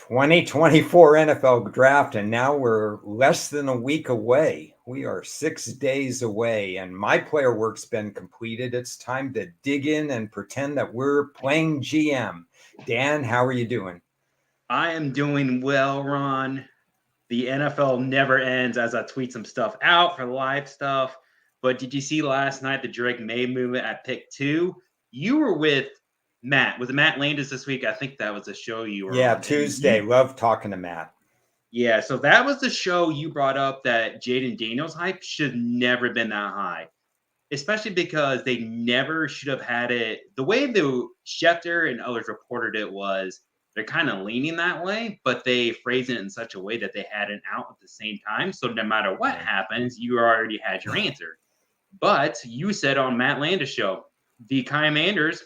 2024 NFL draft, and now we're less than a week away. We are 6 days away, and my player work's been completed. It's time to dig in and pretend that we're playing GM. Dan, how are you doing? I am doing well, Ron. The NFL never ends as I tweet some stuff out for live stuff. But did you see last night the Drake May movement at pick 2? You were with Matt. Was it Matt Landis this week? I think that was the show you were on. Tuesday. Love talking to Matt. Yeah, so that was the show you brought up that Jaden Daniels hype should never been that high. Especially because they never should have had it. The way the Schefter and others reported it was they're kind of leaning that way, but they phrased it in such a way that they had an out at the same time. So no matter what happens, you already had your answer. But you said on Matt Landis' show, the Commanders,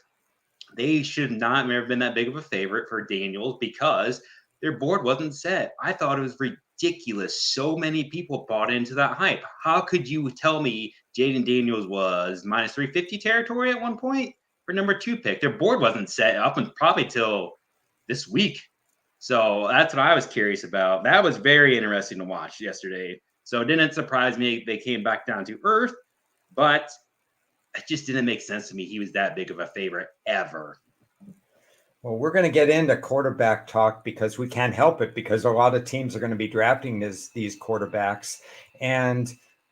they should not have been that big of a favorite for Daniels because their board wasn't set. I thought it was ridiculous. So many people bought into that hype. How could you tell me Jaden Daniels was minus 350 territory at one point for number 2 pick? Their board wasn't set up and probably till this week. So that's what I was curious about. That was very interesting to watch yesterday. So it didn't surprise me they came back down to earth, but it just didn't make sense to me he was that big of a favorite ever. Well, we're going to get into quarterback talk because we can't help it because a lot of teams are going to be drafting these quarterbacks.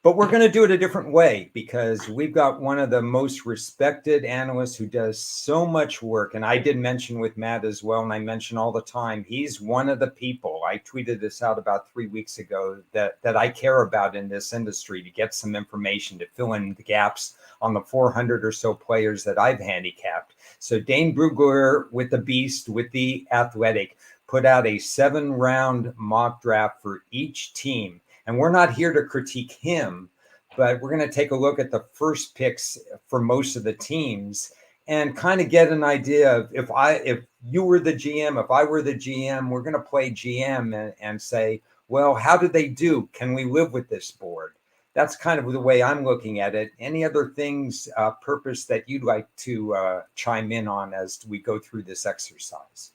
But we're going to do it a different way because we've got one of the most respected analysts who does so much work. And I did mention with Matt as well, and I mention all the time, he's one of the people, I tweeted this out about 3 weeks ago, that I care about in this industry to get some information to fill in the gaps on the 400 or so players that I've handicapped. So Dane Brugler with the Beast, with the Athletic, put out a 7-round mock draft for each team. And we're not here to critique him, but we're going to take a look at the first picks for most of the teams and kind of get an idea of if you were the GM, if I were the GM, we're going to play GM and say, well, how did they do? Can we live with this board? That's kind of the way I'm looking at it. Any other things, purpose that you'd like to chime in on as we go through this exercise?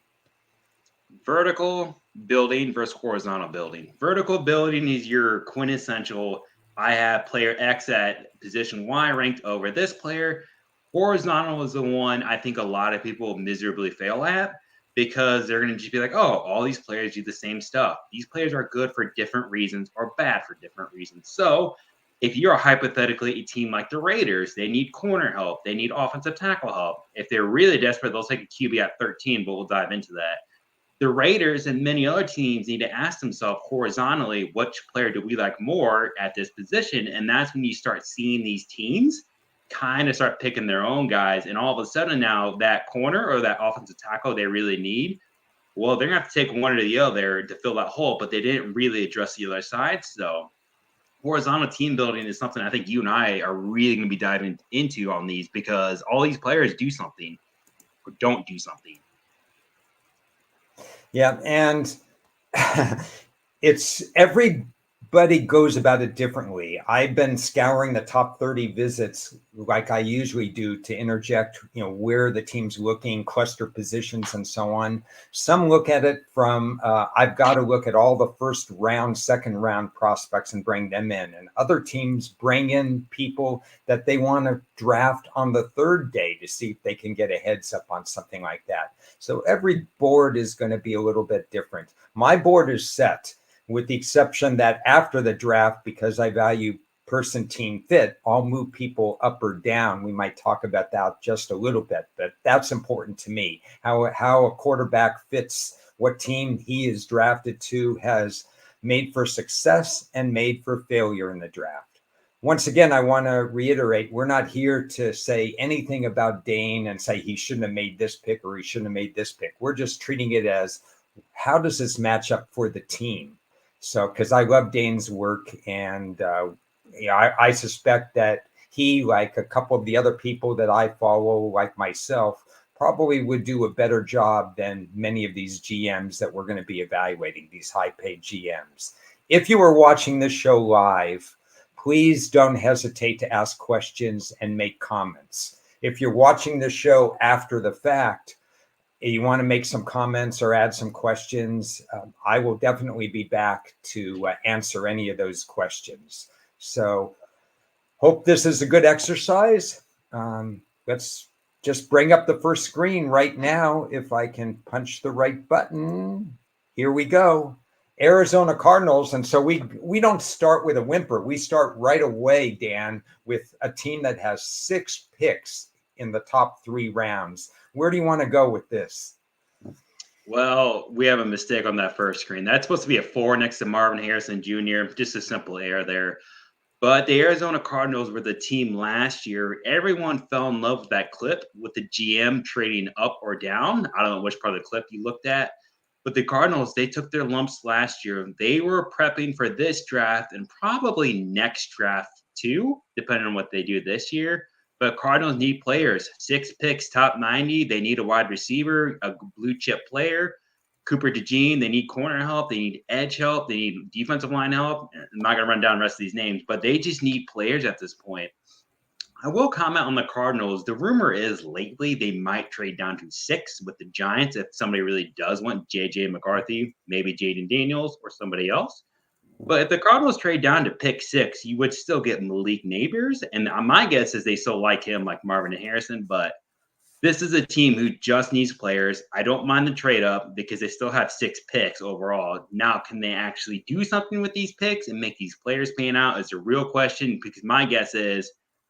Vertical building versus horizontal building. Vertical building is your quintessential, I have player X at position Y ranked over this player. Horizontal is the one I think a lot of people miserably fail at because they're going to just be like, oh, all these players do the same stuff. These players are good for different reasons or bad for different reasons. So if you're hypothetically a team like the Raiders, they need corner help. They need offensive tackle help. If they're really desperate, they'll take a QB at 13, but we'll dive into that. The Raiders and many other teams need to ask themselves horizontally, which player do we like more at this position? And that's when you start seeing these teams kind of start picking their own guys. And all of a sudden now that corner or that offensive tackle they really need, well, they're going to have to take one or the other to fill that hole, but they didn't really address the other side. So horizontal team building is something I think you and I are really going to be diving into on these because all these players do something or don't do something. Yeah, and it's everybody goes about it differently. I've been scouring the top 30 visits like I usually do to interject, where the team's looking, cluster positions, and so on. Some look at it from, I've got to look at all the first round, second round prospects and bring them in. And other teams bring in people that they want to draft on the third day to see if they can get a heads up on something like that. So every board is going to be a little bit different. My board is set with the exception that after the draft, because I value person team fit, I'll move people up or down. We might talk about that just a little bit, but that's important to me. How a quarterback fits what team he is drafted to has made for success and made for failure in the draft. Once again, I want to reiterate, we're not here to say anything about Dane and say he shouldn't have made this pick or he shouldn't have made this pick. We're just treating it as, how does this match up for the team? So, because I love Dane's work, and I suspect that he, like a couple of the other people that I follow, like myself, probably would do a better job than many of these GMs that we're going to be evaluating, these high-paid GMs. If you are watching this show live, please don't hesitate to ask questions and make comments. If you're watching the show after the fact, you want to make some comments or add some questions, I will definitely be back to answer any of those questions. So hope this is a good exercise. Let's just bring up the first screen right now. If I can punch the right button, here we go. Arizona Cardinals. And so we don't start with a whimper. We start right away, Dan, with a team that has 6 picks in the top 3 rounds. Where do you want to go with this? Well, we have a mistake on that first screen. That's supposed to be a 4 next to Marvin Harrison Jr. Just a simple error there. But the Arizona Cardinals were the team last year. Everyone fell in love with that clip with the GM trading up or down. I don't know which part of the clip you looked at. But the Cardinals, they took their lumps last year. They were prepping for this draft and probably next draft too, depending on what they do this year. But Cardinals need players. 6 picks, top 90. They need a wide receiver, a blue chip player. Cooper DeJean, they need corner help. They need edge help. They need defensive line help. I'm not going to run down the rest of these names, but they just need players at this point. I will comment on the Cardinals. The rumor is lately they might trade down to 6 with the Giants if somebody really does want J.J. McCarthy, maybe Jaden Daniels or somebody else. But if the Cardinals trade down to pick 6, you would still get Malik Neighbors. And my guess is they still like him like Marvin Harrison. But this is a team who just needs players. I don't mind the trade up because they still have 6 picks overall. Now, can they actually do something with these picks and make these players pan out is a real question, because my guess is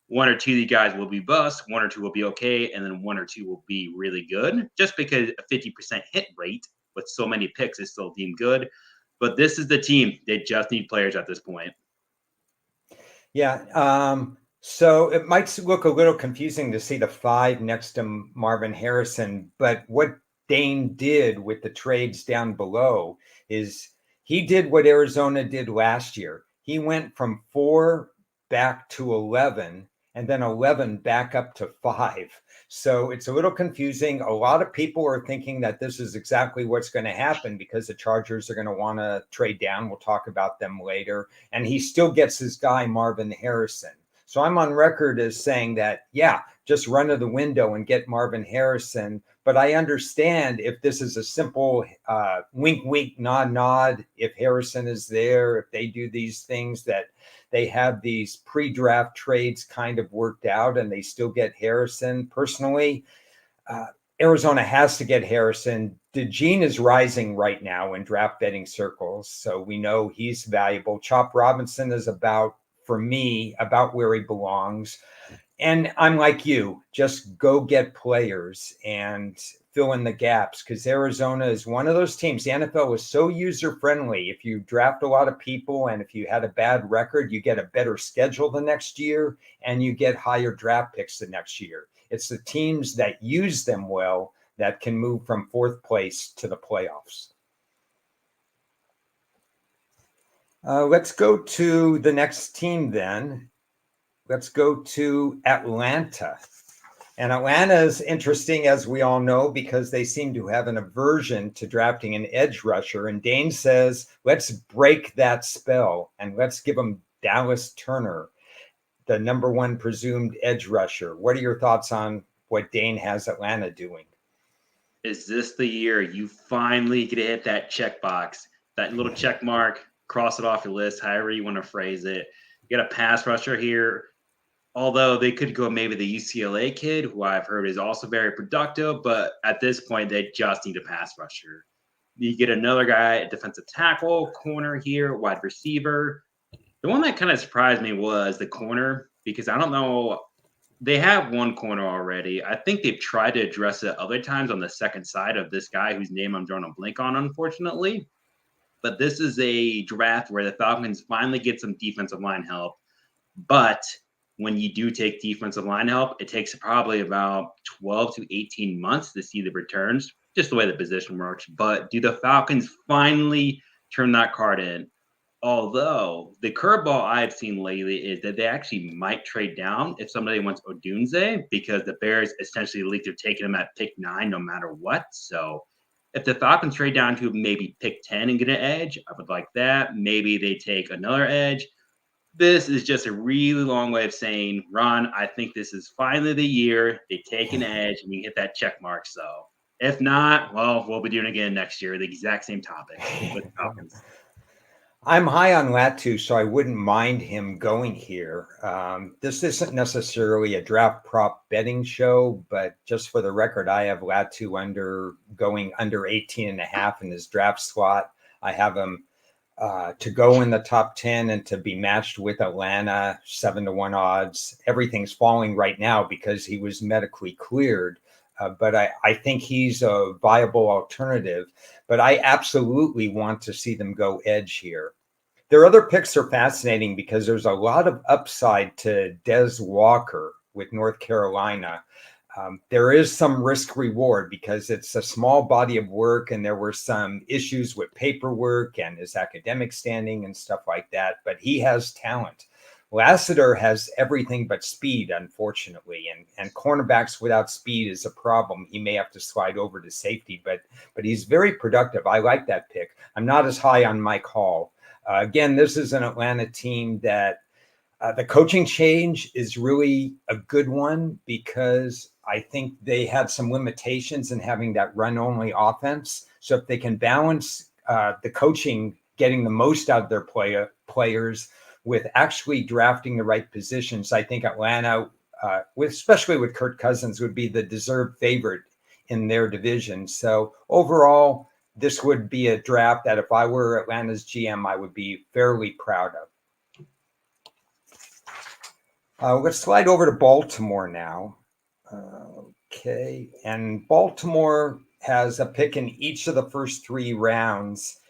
1 or 2 of these guys will be bust, 1 or 2 will be okay, and then 1 or 2 will be really good, just because a 50% hit rate with so many picks is still deemed good. But this is the team. They just need players at this point. Yeah. So it might look a little confusing to see the 5 next to Marvin Harrison, but what Dane did with the trades down below is he did what Arizona did last year. He went from 4 back to 11 and then 11 back up to 5. So it's a little confusing. A lot of people are thinking that this is exactly what's going to happen because the Chargers are going to want to trade down. We'll talk about them later. And he still gets his guy, Marvin Harrison. So I'm on record as saying that, yeah, just run to the window and get Marvin Harrison. But I understand if this is a simple wink, wink, nod, nod, if Harrison is there, if they do these things that they have these pre-draft trades kind of worked out and they still get Harrison. Personally, Arizona has to get Harrison. DeJean is rising right now in draft betting circles, so we know he's valuable. Chop Robinson is for me, about where he belongs. And I'm like you, just go get players and fill in the gaps, because Arizona is one of those teams. The NFL is so user-friendly. If you draft a lot of people and if you had a bad record, you get a better schedule the next year and you get higher draft picks the next year. It's the teams that use them well that can move from 4th place to the playoffs. Let's go to the next team then. Let's go to Atlanta. And Atlanta is interesting, as we all know, because they seem to have an aversion to drafting an edge rusher. And Dane says, let's break that spell and let's give them Dallas Turner, the number 1 presumed edge rusher. What are your thoughts on what Dane has Atlanta doing? Is this the year you finally get to hit that checkbox, that little check mark, cross it off your list, however you want to phrase it? You got a pass rusher here. Although they could go maybe the UCLA kid, who I've heard is also very productive, but at this point, they just need a pass rusher. You get another guy, a defensive tackle, corner here, wide receiver. The one that kind of surprised me was the corner, because I don't know. They have 1 corner already. I think they've tried to address it other times on the second side of this guy whose name I'm drawing a blank on, unfortunately. But this is a draft where the Falcons finally get some defensive line help. But when you do take defensive line help, it takes probably about 12 to 18 months to see the returns, just the way the position works. But do the Falcons finally turn that card in? Although the curveball I've seen lately is that they actually might trade down if somebody wants Odunze, because the Bears essentially leaked they're taking him at pick 9 no matter what. So if the Falcons trade down to maybe pick 10 and get an edge, I would like that. Maybe they take another edge. This is just a really long way of saying, Ron, I think this is finally the year they take an edge and you hit that check mark. So If not, well, we'll be doing it again next year, the exact same topic with Falcons. I'm high on Latu, so I wouldn't mind him going here. This isn't necessarily a draft prop betting show, but just for the record, I have Latu going under 18 and a half in his draft slot. I have him to go in the top 10 and to be matched with Atlanta, 7-1 odds. Everything's falling right now because he was medically cleared. But I think he's a viable alternative. But I absolutely want to see them go edge here. Their other picks are fascinating because there's a lot of upside to Des Walker with North Carolina. There is some risk reward because it's a small body of work and there were some issues with paperwork and his academic standing and stuff like that, but he has talent. Lassiter has everything but speed, unfortunately, and cornerbacks without speed is a problem. He may have to slide over to safety, but he's very productive. I like that pick. I'm not as high on Mike Hall. Again, this is an Atlanta team that the coaching change is really a good one because I think they had some limitations in having that run-only offense. So if they can balance the coaching, getting the most out of their players with actually drafting the right positions, I think Atlanta, especially with Kirk Cousins, would be the deserved favorite in their division. So overall, this would be a draft that if I were Atlanta's GM, I would be fairly proud of. Let's slide over to Baltimore now. Okay. And Baltimore has a pick in each of the first 3 rounds.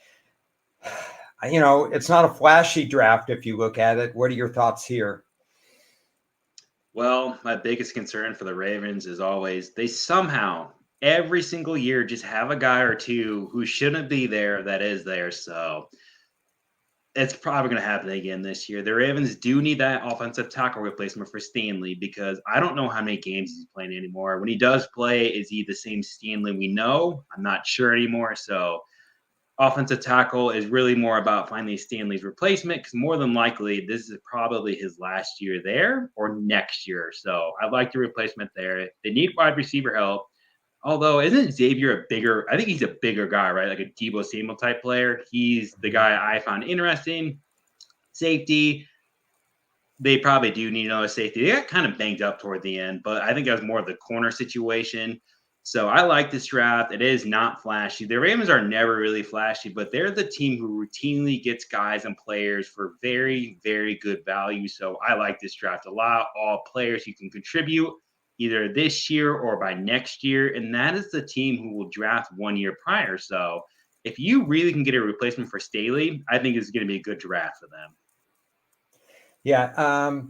You know, it's not a flashy draft if you look at it. What are your thoughts here? Well, my biggest concern for the Ravens is always they somehow every single year just have a guy or two who shouldn't be there that is there. So it's probably going to happen again this year. The Ravens do need that offensive tackle replacement for Stanley because I don't know how many games he's playing anymore. When he does play, is he the same Stanley we know? I'm not sure anymore. So offensive tackle is really more about finding Stanley's replacement because more than likely this is probably his last year there or next year. So I like the replacement there. They need wide receiver help. Although isn't Xavier a bigger? I think he's a bigger guy, right? Like a Debo Samuel type player. He's the guy I found interesting. Safety, they probably do need another safety. They got kind of banged up toward the end, but I think that was more of the corner situation. So I like this draft. It is not flashy. The Ravens are never really flashy, but they're the team who routinely gets guys and players for very, very good value. So I like this draft a lot. All players who can contribute either this year or by next year. And that is the team who will draft 1 year prior. So if you really can get a replacement for Staley, I think it's going to be a good draft for them. Yeah.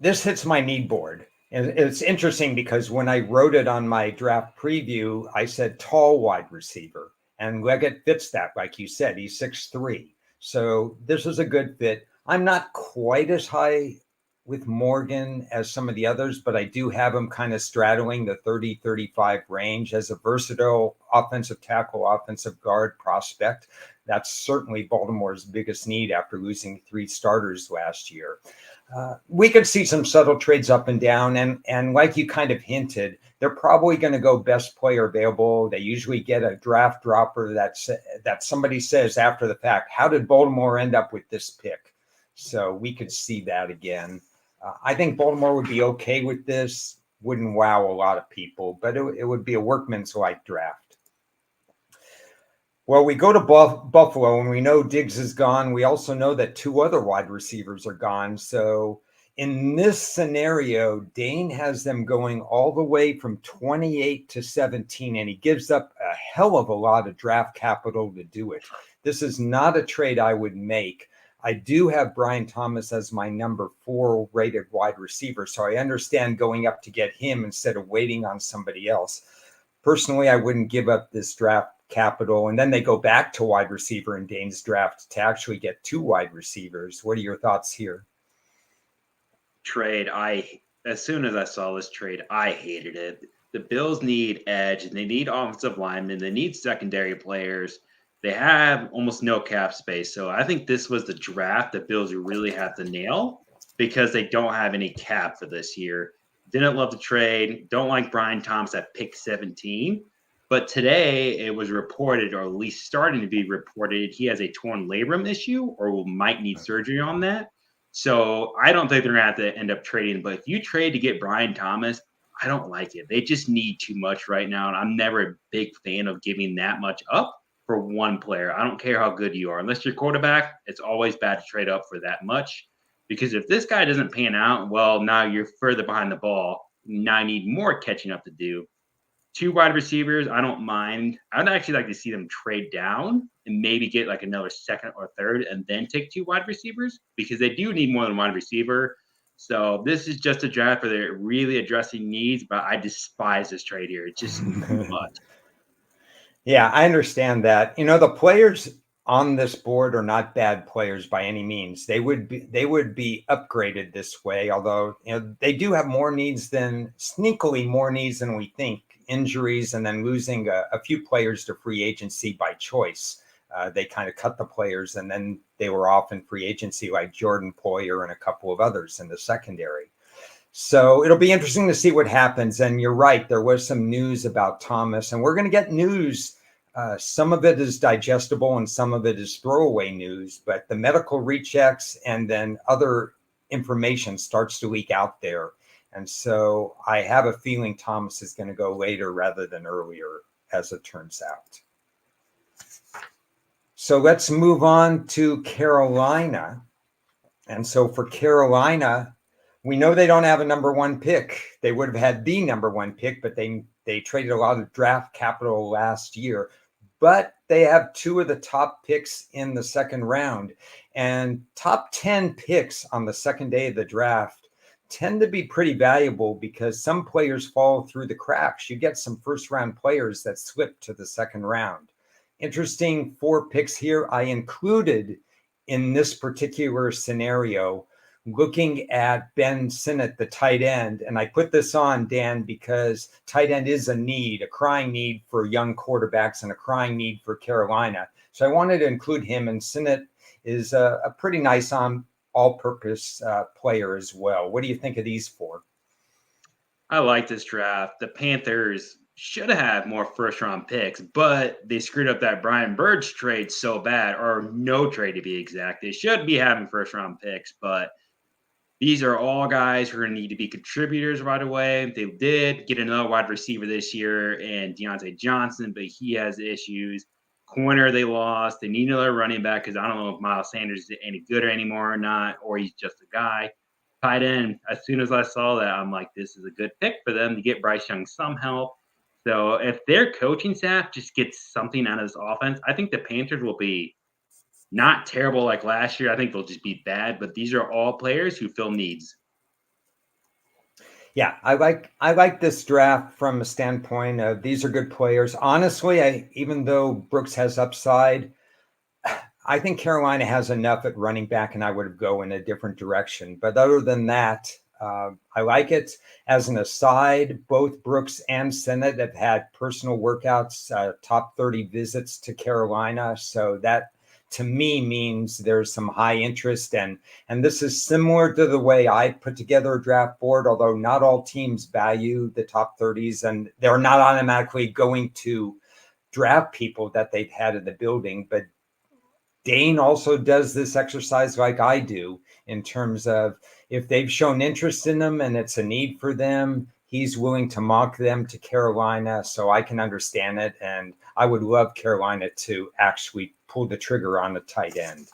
This hits my need board. And it's interesting because when I wrote it on my draft preview, I said tall wide receiver. And Leggett fits that, like you said. He's 6'3". So this is a good fit. I'm not quite as high with Morgan as some of the others, but I do have him kind of straddling the 30-35 range as a versatile offensive tackle, offensive guard prospect. That's certainly Baltimore's biggest need after losing 3 starters last year. We could see some subtle trades up and down. And like you kind of hinted, they're probably going to go best player available. They usually get a draft dropper that somebody says after the fact, how did Baltimore end up with this pick? So we could see that again. I think Baltimore would be okay with this. Wouldn't wow a lot of people, but it would be a workman's-like draft. Well, we go to Buffalo, and we know Diggs is gone. We also know that 2 other wide receivers are gone. So in this scenario, Dane has them going all the way from 28 to 17, and he gives up a hell of a lot of draft capital to do it. This is not a trade I would make. I do have Brian Thomas as my number 4 rated wide receiver, so I understand going up to get him instead of waiting on somebody else. Personally, I wouldn't give up this draft capital, and then they go back to wide receiver in Dane's draft to actually get 2 wide receivers. What are your thoughts here? Trade. As soon as I saw this trade, I hated it. The Bills need edge, and they need offensive linemen. They need secondary players. They have almost no cap space. So I think this was the draft that Bills really have to nail because they don't have any cap for this year. Didn't love the trade. Don't like Brian Thomas at pick 17. But today it was reported, or at least starting to be reported, he has a torn labrum issue or might need surgery on that. So I don't think they're going to have to end up trading. But if you trade to get Brian Thomas, I don't like it. They just need too much right now. And I'm never a big fan of giving that much up for one player. I don't care how good you are. Unless you're quarterback, it's always bad to trade up for that much. Because if this guy doesn't pan out, well, now you're further behind the ball. Now I need more catching up to do. 2 wide receivers, I don't mind. I'd actually like to see them trade down and maybe get like another second or third and then take 2 wide receivers because they do need more than one receiver. So this is just a draft where they're really addressing needs, but I despise this trade here. It's just too much. Yeah, I understand that. The players on this board are not bad players by any means. They would be upgraded this way, although they do have sneakily more needs than we think. Injuries and then losing a few players to free agency by choice. They kind of cut the players and then they were off in free agency, like Jordan Poyer and a couple of others in the secondary. So it'll be interesting to see what happens. And you're right, there was some news about Thomas, and we're going to get news. Some of it is digestible and some of it is throwaway news, but the medical rechecks and then other information starts to leak out there. And so I have a feeling Thomas is going to go later rather than earlier, as it turns out. So let's move on to Carolina. And so for Carolina, we know they don't have a number 1 pick. They would have had the number 1 pick, but they traded a lot of draft capital last year. But they have 2 of the top picks in the second round. And top 10 picks on the second day of the draft tend to be pretty valuable because some players fall through the cracks. You get some first-round players that slip to the second round. Interesting 4 picks here. I included in this particular scenario looking at Ben Sinnott, the tight end. And I put this on, Dan, because tight end is a crying need for young quarterbacks and a crying need for Carolina. So I wanted to include him, and Sinnott is a pretty nice all-purpose player as well. What do you think of these 4? I like this draft. The Panthers should have more first-round picks, but they screwed up that Brian Burge trade so bad, or no trade to be exact. They should be having first-round picks, but these are all guys who are going to need to be contributors right away. They did get another wide receiver this year and Deontay Johnson, but he has issues. Corner they lost. They need another running back because I don't know if Miles Sanders is any good anymore or not, or he's just a guy. Tight end, as soon as I saw that, I'm like, this is a good pick for them to get Bryce Young some help. So if their coaching staff just gets something out of this offense, I think the Panthers will be not terrible like last year. I think they'll just be bad, but these are all players who fill needs. Yeah, I like this draft from a standpoint of these are good players. Honestly, even though Brooks has upside, I think Carolina has enough at running back, and I would go in a different direction. But other than that, I like it. As an aside, both Brooks and Sinnott have had personal workouts, top 30 visits to Carolina. So that, to me, means there's some high interest. And this is similar to the way I put together a draft board, although not all teams value the top 30s, and they're not automatically going to draft people that they've had in the building. But Dane also does this exercise like I do in terms of if they've shown interest in them and it's a need for them, he's willing to mock them to Carolina. So I can understand it. And I would love Carolina to actually pull the trigger on a tight end.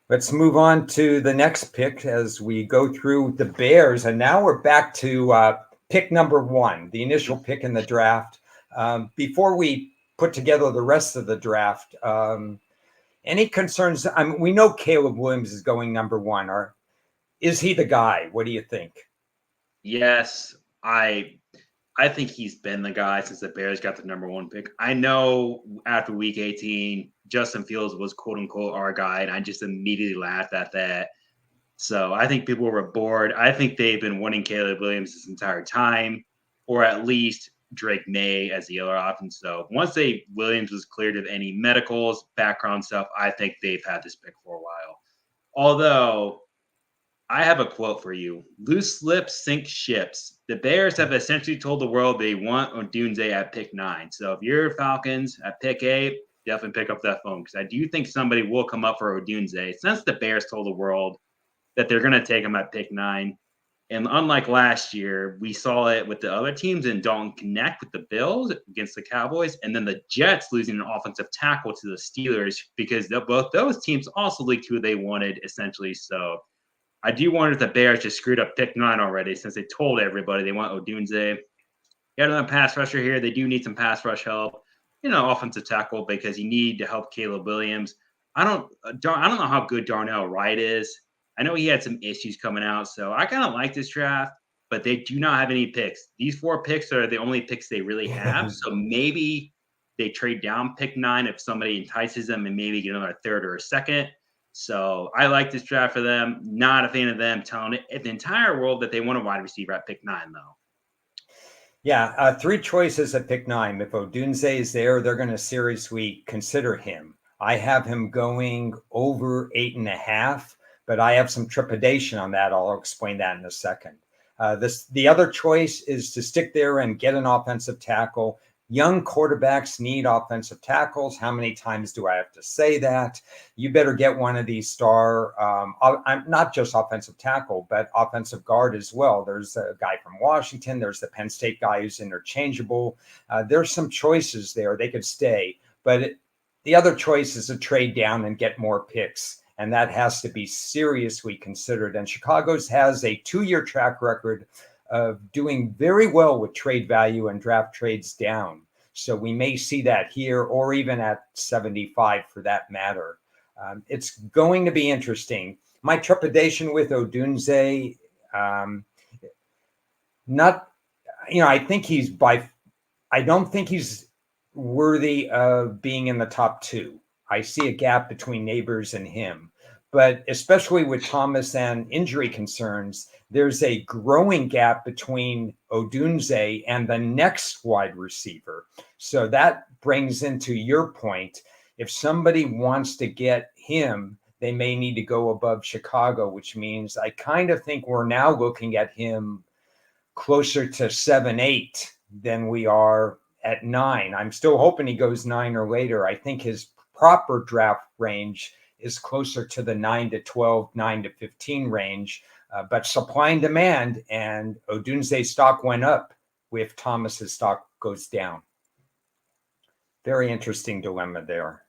Let's move on to the next pick as we go through the Bears. And now we're back to pick number 1, the initial pick in the draft. Before we put together the rest of the draft, any concerns? We know Caleb Williams is going number 1. Is he the guy? What do you think? Yes, I think he's been the guy since the Bears got the number 1 pick. I know after week 18, Justin Fields was quote unquote our guy, and I just immediately laughed at that. So I think people were bored. I think they've been wanting Caleb Williams this entire time, or at least Drake May as the other option. So once Williams was cleared of any medicals, background stuff, I think they've had this pick for a while. Although I have a quote for you. Loose lips sink ships. The Bears have essentially told the world they want Odunze at pick 9. So if you're Falcons at pick 8, definitely pick up that phone because I do think somebody will come up for Odunze since the Bears told the world that they're going to take him at pick 9. And unlike last year, we saw it with the other teams and don't connect with the Bills against the Cowboys, and then the Jets losing an offensive tackle to the Steelers because both those teams also leaked who they wanted, essentially. So I do wonder if the Bears just screwed up pick 9 already since they told everybody they want Odunze. Got another pass rusher here. They do need some pass rush help, offensive tackle because you need to help Caleb Williams. I don't know how good Darnell Wright is. I know he had some issues coming out, so I kind of like this draft, but they do not have any picks. These 4 picks are the only picks they really have. So maybe they trade down pick 9 if somebody entices them and maybe get another third or a second. So I like this draft for them. Not a fan of them telling the entire world that they want a wide receiver at pick 9, though. Yeah, 3 choices at pick 9. If Odunze is there, they're going to seriously consider him. I have him going over 8.5, but I have some trepidation on that. I'll explain that in a second. The other choice is to stick there and get an offensive tackle. Young quarterbacks need offensive tackles. How many times do I have to say that? You better get one of these star, I'm not just offensive tackle, but offensive guard as well. There's a guy from Washington. There's the Penn State guy who's interchangeable. There's some choices there. They could stay, but the other choice is to trade down and get more picks. And that has to be seriously considered. And Chicago's has a 2-year track record of doing very well with trade value and draft trades down. So we may see that here or even at 75 for that matter. It's going to be interesting. My trepidation with Odunze, I don't think he's worthy of being in the top 2. I see a gap between Neighbors and him. But especially with Thomas and injury concerns, there's a growing gap between Odunze and the next wide receiver. So that brings into your point. If somebody wants to get him, they may need to go above Chicago, which means I kind of think we're now looking at him closer to 7-8 than we are at 9. I'm still hoping he goes 9 or later. I think his proper draft range is closer to the 9 to 12, 9 to 15 range. But supply and demand, and Odunze's stock went up if Thomas's stock goes down. Very interesting dilemma there.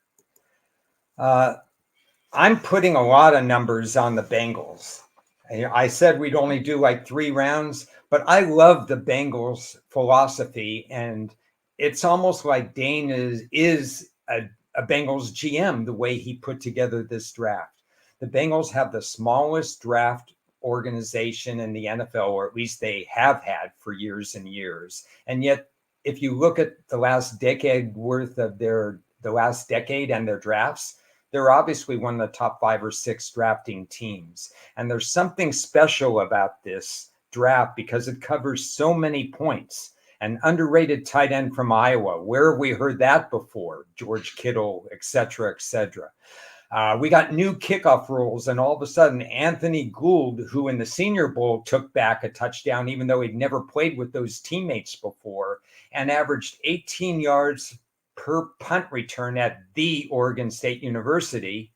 I'm putting a lot of numbers on the Bengals. I said we'd only do like 3 rounds, but I love the Bengals philosophy. And it's almost like Dane is a Bengals GM, the way he put together this draft. The Bengals have the smallest draft organization in the NFL, or at least they have had for years and years. And yet, if you look at the last decade worth of the last decade and their drafts, they're obviously one of the top 5 or 6 drafting teams. And there's something special about this draft because it covers so many points. An underrated tight end from Iowa. Where have we heard that before? George Kittle, et cetera, et cetera. We got new kickoff rules, and all of a sudden, Anthony Gould, who in the Senior Bowl took back a touchdown, even though he'd never played with those teammates before, and averaged 18 yards per punt return at the Oregon State University.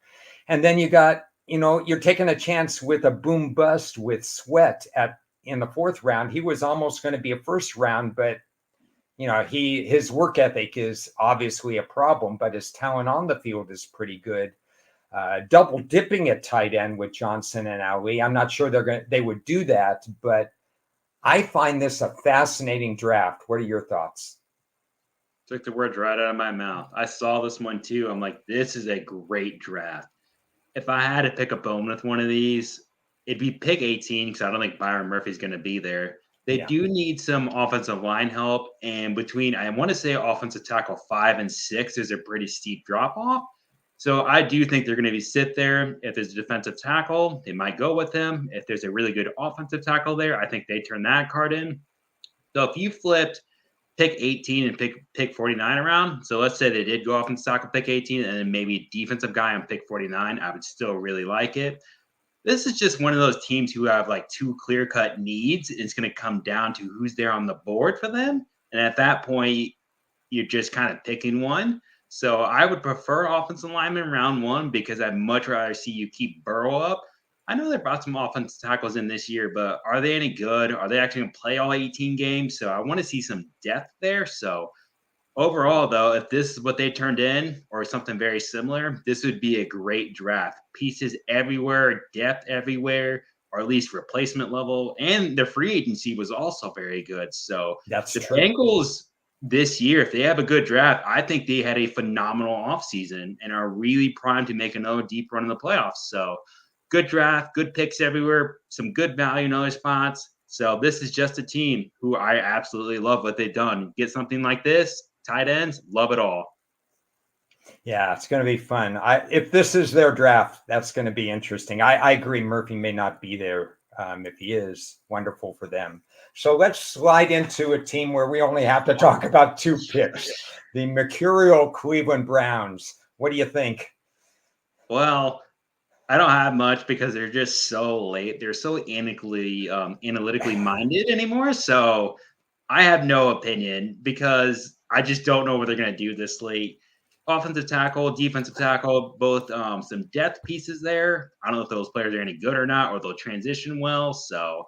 And then you got, you're taking a chance with a boom bust with Sweat in the 4th round. He was almost going to be a 1st round, but his work ethic is obviously a problem, but his talent on the field is pretty good. Double dipping at tight end with Johnson and Ali. I'm not sure they would do that, but I find this a fascinating draft. What are your thoughts? Took the words right out of my mouth. I saw this one too. I'm like, this is a great draft. If I had to pick a bone with one of these, it'd be pick 18 because I don't think Byron Murphy's going to be there. They do need some offensive line help. And between, I want to say offensive tackle 5 and 6, there's a pretty steep drop off. So I do think they're going to be sit there. If there's a defensive tackle, they might go with him. If there's a really good offensive tackle there, I think they turn that card in. So if you flipped pick 18 and pick 49 around, so let's say they did go off and stock pick 18 and then maybe a defensive guy on pick 49, I would still really like it. This is just one of those teams who have like two clear-cut needs. It's going to come down to who's there on the board for them. And at that point, you're just kind of picking one. So I would prefer offensive lineman round one because I'd much rather see you keep Burrow up. I know they brought some offensive tackles in this year, but are they any good? Are they actually going to play all 18 games? So I want to see some depth there. So overall, though, if this is what they turned in or something very similar, this would be a great draft. Pieces everywhere, depth everywhere, or at least replacement level. And the free agency was also very good. So That's the true. Bengals this year, if they have a good draft, I think they had a phenomenal offseason and are really primed to make another deep run in the playoffs. So good draft, good picks everywhere, some good value in other spots. So this is just a team who I absolutely love what they've done. Get something like this, tight ends, love it all. Yeah, it's going to be fun. If this is their draft, that's going to be interesting. I agree. Murphy may not be there. If he is, wonderful for them. So let's slide into a team where we only have to talk about 2 picks. The mercurial Cleveland Browns. What do you think? Well, I don't have much because they're just so late. They're so analytically minded anymore. So I have no opinion because I just don't know what they're going to do this late. Offensive tackle, defensive tackle, both some depth pieces there. I don't know if those players are any good or not, or they'll transition well. So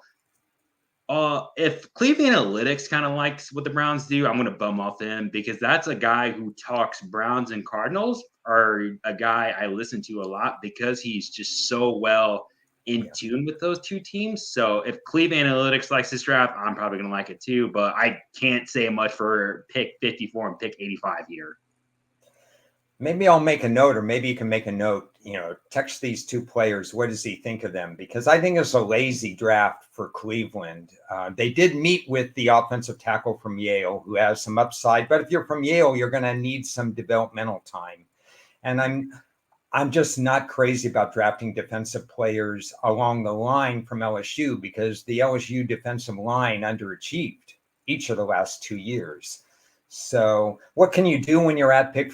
if Cleveland Analytics kind of likes what the Browns do, I'm going to bum off him because that's a guy who talks Browns and Cardinals, or a guy I listen to a lot because he's just so well in tune with those two teams. So if Cleveland Analytics likes this draft, I'm probably going to like it too. But I can't say much for pick 54 and pick 85 here. Maybe I'll make a note, or maybe you can make a note, text these 2 players. What does he think of them? Because I think it's a lazy draft for Cleveland. They did meet with the offensive tackle from Yale, who has some upside. But if you're from Yale, you're going to need some developmental time. And I'm just not crazy about drafting defensive players along the line from LSU because the LSU defensive line underachieved each of the last 2 years. So what can you do when you're at pick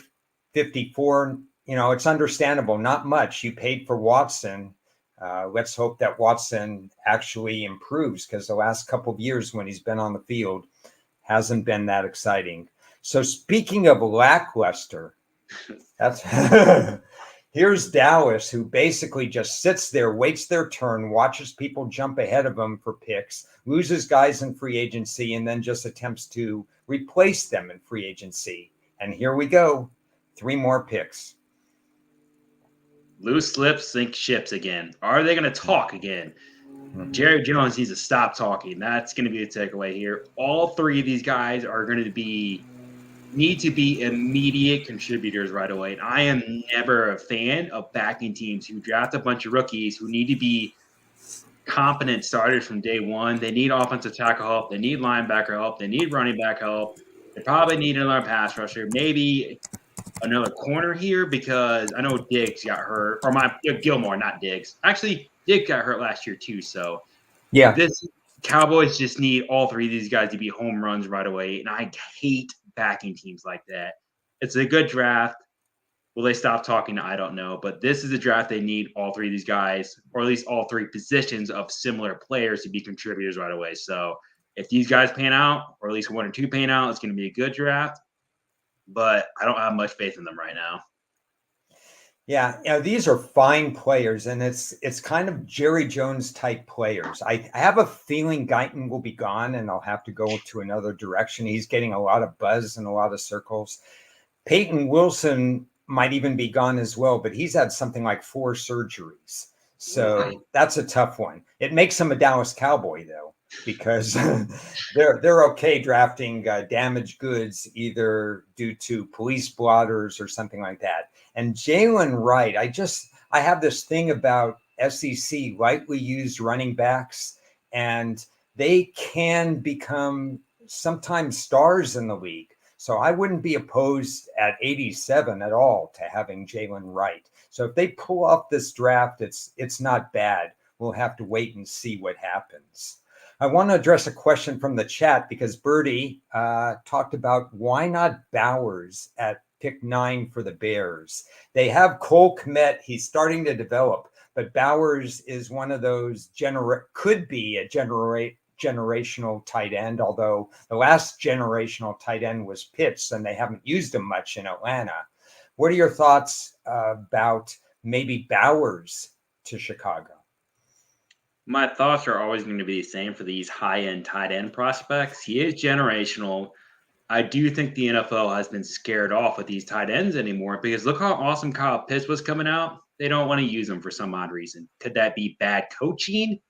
54? It's understandable. Not much. You paid for Watson. Let's hope that Watson actually improves because the last couple of years when he's been on the field hasn't been that exciting. So speaking of lackluster, that's here's Dallas, who basically just sits there, waits their turn, watches people jump ahead of him for picks, loses guys in free agency, and then just attempts to replace them in free agency. And here we go. 3 more picks. Loose lips sink ships again. Are they going to talk again? Jerry Jones needs to stop talking. That's going to be the takeaway here. All 3 of these guys are going to need to be immediate contributors right away. And I am never a fan of backing teams who draft a bunch of rookies who need to be competent starters from day one. They need offensive tackle help. They need linebacker help. They need running back help. They probably need another pass rusher. Maybe another corner here because I know Diggs got hurt, or Gilmore, not Diggs. Actually, Diggs got hurt last year too. So yeah, this Cowboys just need all 3 of these guys to be home runs right away, and I hate backing teams like that. It's a good draft. Will they stop talking? I don't know, but this is a draft they need all 3 of these guys, or at least all 3 positions of similar players to be contributors right away. So if these guys pan out, or at least 1 or 2 pan out, it's going to be a good draft. But I don't have much faith in them right now. Yeah, these are fine players, and it's kind of Jerry Jones type players. I have a feeling Guyton will be gone, and I'll have to go to another direction. He's getting a lot of buzz in a lot of circles. Peyton Wilson might even be gone as well, but he's had something like 4 surgeries. So that's a tough one. It makes him a Dallas Cowboy, though, because they're okay drafting damaged goods either due to police blotters or something like that. And Jalen Wright, I have this thing about SEC lightly used running backs, and they can become sometimes stars in the league. So I wouldn't be opposed at 87 at all to having Jalen Wright. So if they pull off this draft, it's not bad. We'll have to wait and see what happens. I want to address a question from the chat because Birdie talked about why not Bowers at pick 9 for the Bears. They have Cole Kmet. He's starting to develop, but Bowers is one of those could be a generational tight end, although the last generational tight end was Pitts and they haven't used him much in Atlanta. What are your thoughts about maybe Bowers to Chicago? My thoughts are always going to be the same for these high-end tight end prospects. He is generational. I do think the NFL has been scared off with these tight ends anymore because look how awesome Kyle Pitts was coming out. They don't want to use him for some odd reason. Could that be bad coaching?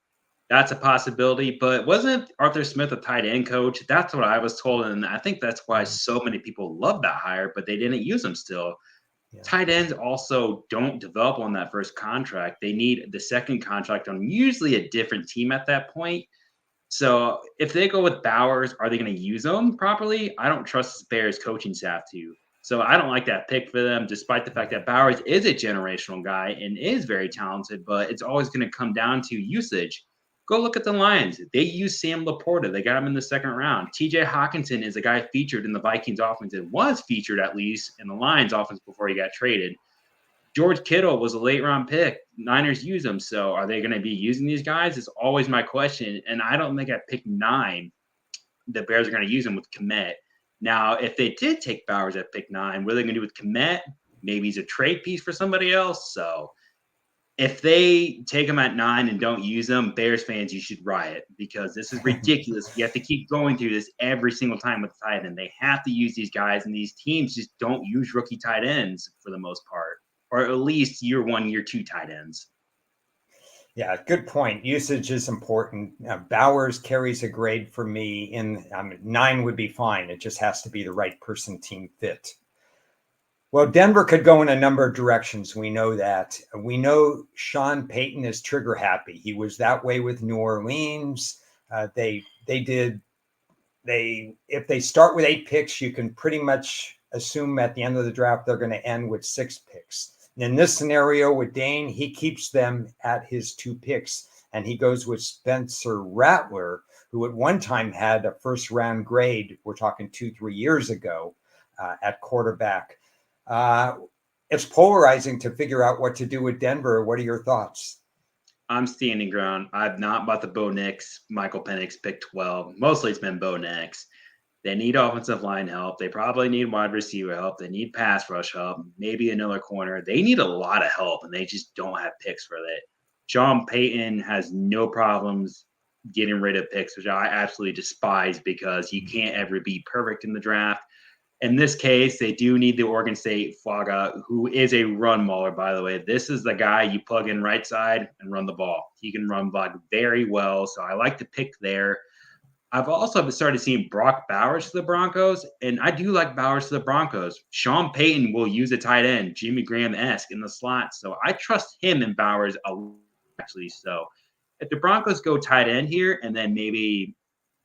That's a possibility. But wasn't Arthur Smith a tight end coach? That's what I was told. And I think that's why so many people love that hire, but they didn't use him still. Yeah. Tight ends also don't develop on that first contract. They need the second contract on usually a different team at that point. So if they go with Bowers, are they going to use him properly? I don't trust the Bears coaching staff to. So I don't like that pick for them, despite the fact that Bowers is a generational guy and is very talented, but it's always going to come down to usage. Go look at the Lions. They used Sam Laporta. They got him in the second round. TJ Hawkinson is a guy featured in the Vikings offense and was featured at least in the Lions offense before he got traded. George Kittle was a late round pick. Niners use him. So are they going to be using these guys? It's always my question. And I don't think at pick 9, the Bears are going to use him with Kmet. Now, if they did take Bowers at pick 9, what are they going to do with Kmet? Maybe he's a trade piece for somebody else. So if they take him at 9 and don't use him, Bears fans, you should riot because this is ridiculous. You have to keep going through this every single time with the tight end. They have to use these guys, and these teams just don't use rookie tight ends for the most part, or at least year 1, year 2 tight ends. Yeah, good point. Usage is important. Bowers carries a grade for me in 9 would be fine. It just has to be the right person, team fit. Well, Denver could go in a number of directions. We know that. We know Sean Payton is trigger happy. He was that way with New Orleans. If they start with 8 picks, you can pretty much assume at the end of the draft they're going to end with 6 picks. In this scenario with Dane, he keeps them at his 2 picks, and he goes with Spencer Rattler, who at one time had a first-round grade. We're talking 2-3 years ago at quarterback. It's polarizing to figure out what to do with Denver. What are your thoughts? I'm standing ground. I've not bought the Bo Nix, Michael Penix pick 12. Mostly it's been Bo Nix. They need offensive line help. They probably need wide receiver help. They need pass rush help, maybe another corner. They need a lot of help, and they just don't have picks for that. Sean Payton has no problems getting rid of picks, which I absolutely despise because you can't ever be perfect in the draft. In this case, they do need the Oregon State Flagga, who is a run mauler, by the way. This is the guy you plug in right side and run the ball. He can run block very well, so I like the pick there. I've also started seeing Brock Bowers to the Broncos, and I do like Bowers to the Broncos. Sean Payton will use a tight end, Jimmy Graham-esque in the slot, so I trust him and Bowers a lot, actually. So if the Broncos go tight end here and then maybe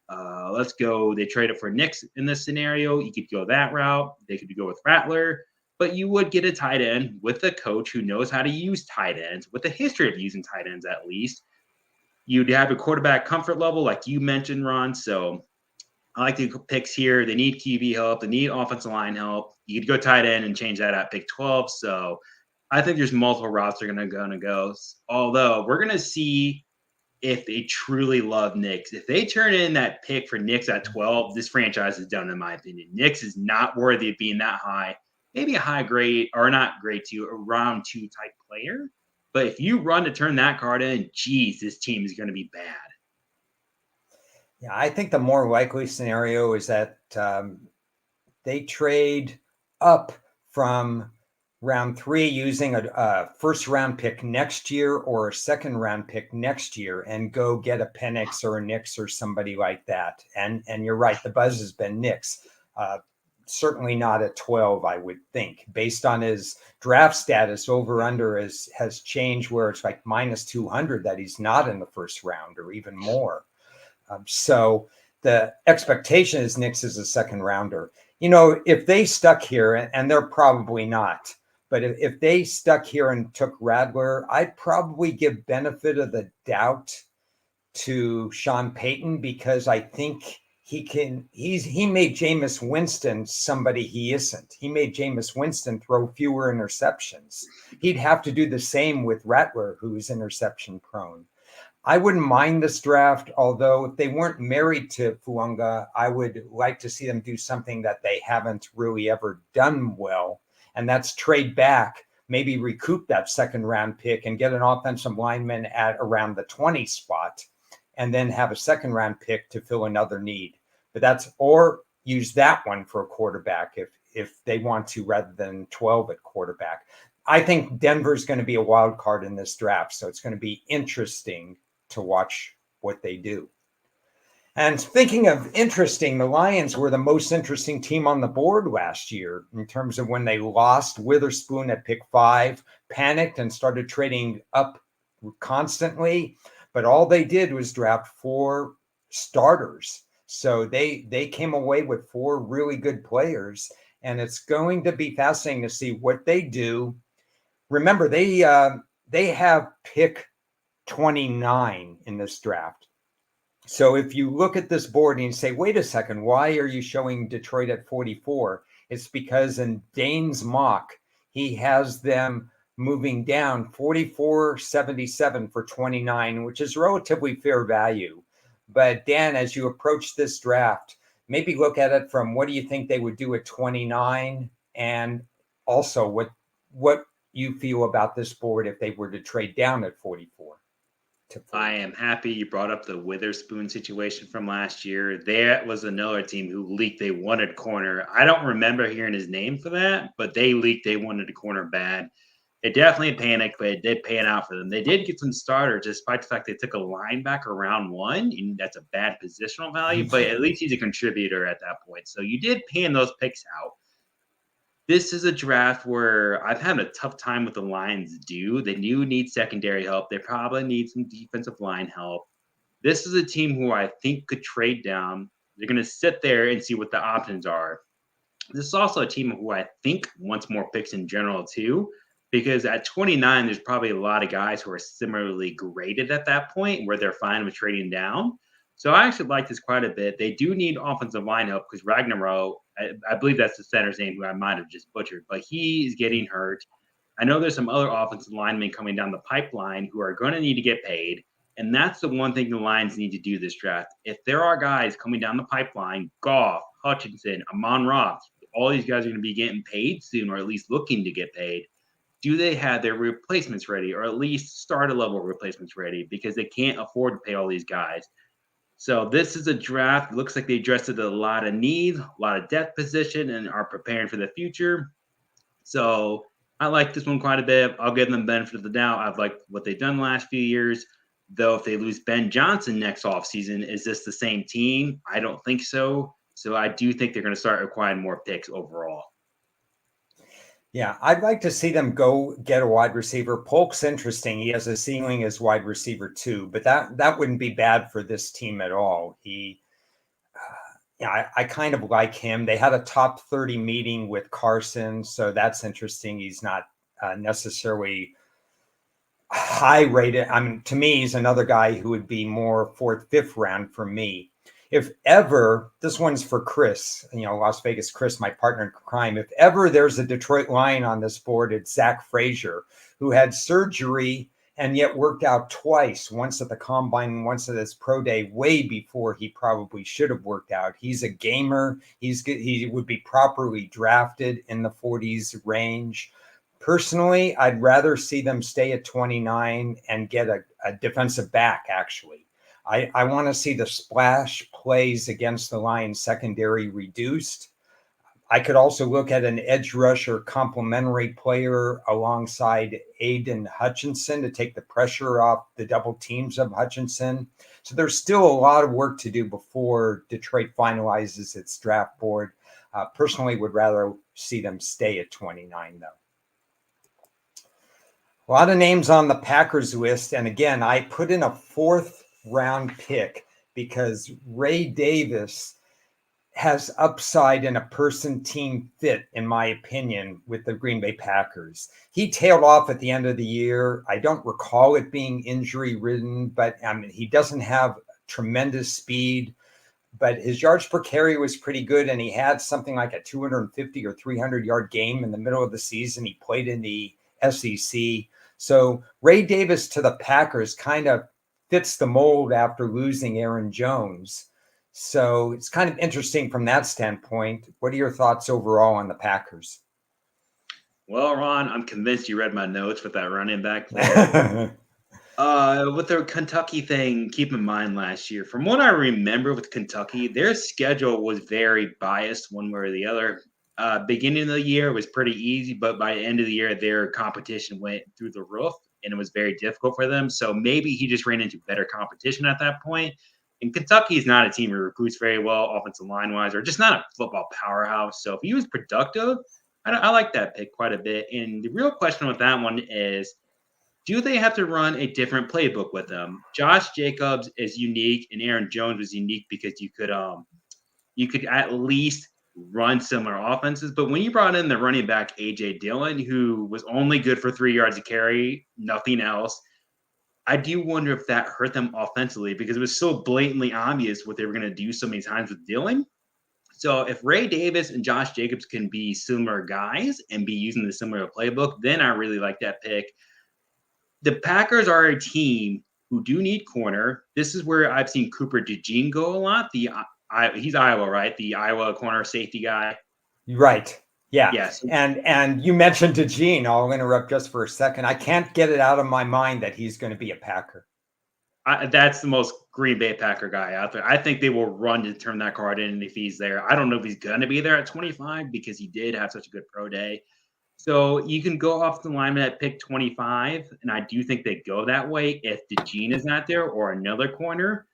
they trade it for Nix in this scenario. You could go that route. They could go with Rattler, but you would get a tight end with a coach who knows how to use tight ends, with a history of using tight ends at least. You'd have a quarterback comfort level, like you mentioned, Ron. So I like the picks here. They need QB help. They need offensive line help. You could go tight end and change that at pick 12. So I think there's multiple routes they're going to go. Although we're going to see if they truly love Nix. If they turn in that pick for Nix at 12, this franchise is done, in my opinion. Nix is not worthy of being that high. Maybe a high grade, or not grade 2, a round 2 type player. But if you run to turn that card in, geez, this team is going to be bad. Yeah, I think the more likely scenario is that they trade up from round 3 using a first round pick next year or a second round pick next year and go get a Penix or a Nix or somebody like that. And you're right, the buzz has been Nix. Certainly not at 12, I would think, based on his draft status. Over under has changed where it's like minus 200 that he's not in the first round or even more. So the expectation is Nix is a second rounder. You know, if they stuck here, and they're probably not, but if they stuck here and took Rattler, I'd probably give benefit of the doubt to Sean Payton because I think he made Jameis Winston somebody he isn't. He made Jameis Winston throw fewer interceptions. He'd have to do the same with Rattler, who's interception prone. I wouldn't mind this draft, although if they weren't married to Fuanga, I would like to see them do something that they haven't really ever done well, and that's trade back, maybe recoup that second round pick and get an offensive lineman at around the 20 spot, and then have a second round pick to fill another need. But or use that one for a quarterback if they want to, rather than 12 at quarterback. I think Denver's going to be a wild card in this draft, so it's going to be interesting to watch what they do. And thinking of interesting, the Lions were the most interesting team on the board last year in terms of when they lost Witherspoon at pick 5, panicked and started trading up constantly. But all they did was draft 4 starters. So they came away with 4 really good players. And it's going to be fascinating to see what they do. Remember, they have pick 29 in this draft. So if you look at this board and you say, wait a second, why are you showing Detroit at 44? It's because in Dane's mock, he has them moving down 44.77 for 29, which is relatively fair value. But Dan, as you approach this draft, maybe look at it from what do you think they would do at 29, and also what you feel about this board if they were to trade down at 44. I am happy you brought up the Witherspoon situation from last year. That was another team who leaked they wanted corner. I don't remember hearing his name for that, but they leaked they wanted a corner bad. It definitely panicked, but it did pan out for them. They did get some starters, despite the fact they took a linebacker round 1, and that's a bad positional value, but at least he's a contributor at that point. So you did pan those picks out. This is a draft where I've had a tough time with the Lions do. They do need secondary help. They probably need some defensive line help. This is a team who I think could trade down. They're going to sit there and see what the options are. This is also a team who I think wants more picks in general too, because at 29, there's probably a lot of guys who are similarly graded at that point where they're fine with trading down. So I actually like this quite a bit. They do need offensive line help because Ragnaro, I believe that's the center's name, who I might have just butchered, but he's getting hurt. I know there's some other offensive linemen coming down the pipeline who are going to need to get paid. And that's the one thing the Lions need to do this draft. If there are guys coming down the pipeline, Goff, Hutchinson, Amon-Ra, all these guys are going to be getting paid soon, or at least looking to get paid. Do they have their replacements ready, or at least starter level replacements ready? Because they can't afford to pay all these guys. So this is a draft. It looks like they addressed a lot of needs, a lot of depth position, and are preparing for the future. So I like this one quite a bit. I'll give them the benefit of the doubt. I've liked what they've done the last few years. Though if they lose Ben Johnson next offseason, is this the same team? I don't think so. So I do think they're going to start acquiring more picks overall. Yeah, I'd like to see them go get a wide receiver. Polk's interesting. He has a ceiling as wide receiver too, but that wouldn't be bad for this team at all. I kind of like him. They had a top 30 meeting with Carson, so that's interesting. He's not necessarily high rated. I mean, to me, he's another guy who would be more 4th, 5th round for me. If ever, this one's for Chris, Las Vegas Chris, my partner in crime. If ever there's a Detroit Lion on this board, it's Zach Frazier, who had surgery and yet worked out twice, once at the combine and once at his pro day, way before he probably should have worked out. He's a gamer. He would be properly drafted in the 40s range. Personally, I'd rather see them stay at 29 and get a defensive back, actually. I want to see the splash plays against the Lions secondary reduced. I could also look at an edge rusher complementary player alongside Aiden Hutchinson to take the pressure off the double teams of Hutchinson. So there's still a lot of work to do before Detroit finalizes its draft board. Personally, would rather see them stay at 29, though. A lot of names on the Packers list. And again, I put in a 4th round pick because Ray Davis has upside in a person team fit, in my opinion, with the Green Bay Packers. He tailed off at the end of the year. I don't recall it being injury ridden, but he doesn't have tremendous speed. but his yards per carry was pretty good. And he had something like a 250 or 300-yard game in the middle of the season. He played in the SEC. So Ray Davis to the Packers kind of fits the mold after losing Aaron Jones. So it's kind of interesting from that standpoint. What are your thoughts overall on the Packers? Well, Ron, I'm convinced you read my notes with that running back player. With the Kentucky thing, keep in mind last year, from what I remember with Kentucky, their schedule was very biased one way or the other. Beginning of the year was pretty easy, but by the end of the year, their competition went through the roof and it was very difficult for them. So maybe he just ran into better competition at that point. And Kentucky is not a team who recruits very well, offensive line wise, or just not a football powerhouse. So if he was productive, I like that pick quite a bit. And the real question with that one is, do they have to run a different playbook with them? Josh Jacobs is unique, and Aaron Jones was unique because you could at least run similar offenses. But when you brought in the running back AJ Dillon, who was only good for 3 yards of carry, nothing else, I do wonder if that hurt them offensively because it was so blatantly obvious what they were going to do so many times with Dillon. So if Ray Davis and Josh Jacobs can be similar guys and be using the similar playbook, then I really like that pick. The Packers are a team who do need corner. This is where I've seen Cooper DeJean go a lot. He's Iowa, right? The Iowa corner safety guy. Right. Yeah. Yes. And you mentioned DeJean. I'll interrupt just for a second. I can't get it out of my mind that he's going to be a Packer. That's the most Green Bay Packer guy out there. I think they will run to turn that card in if he's there. I don't know if he's going to be there at 25 because he did have such a good pro day. So you can go off the lineman at pick 25, and I do think they go that way if DeJean is not there or another corner.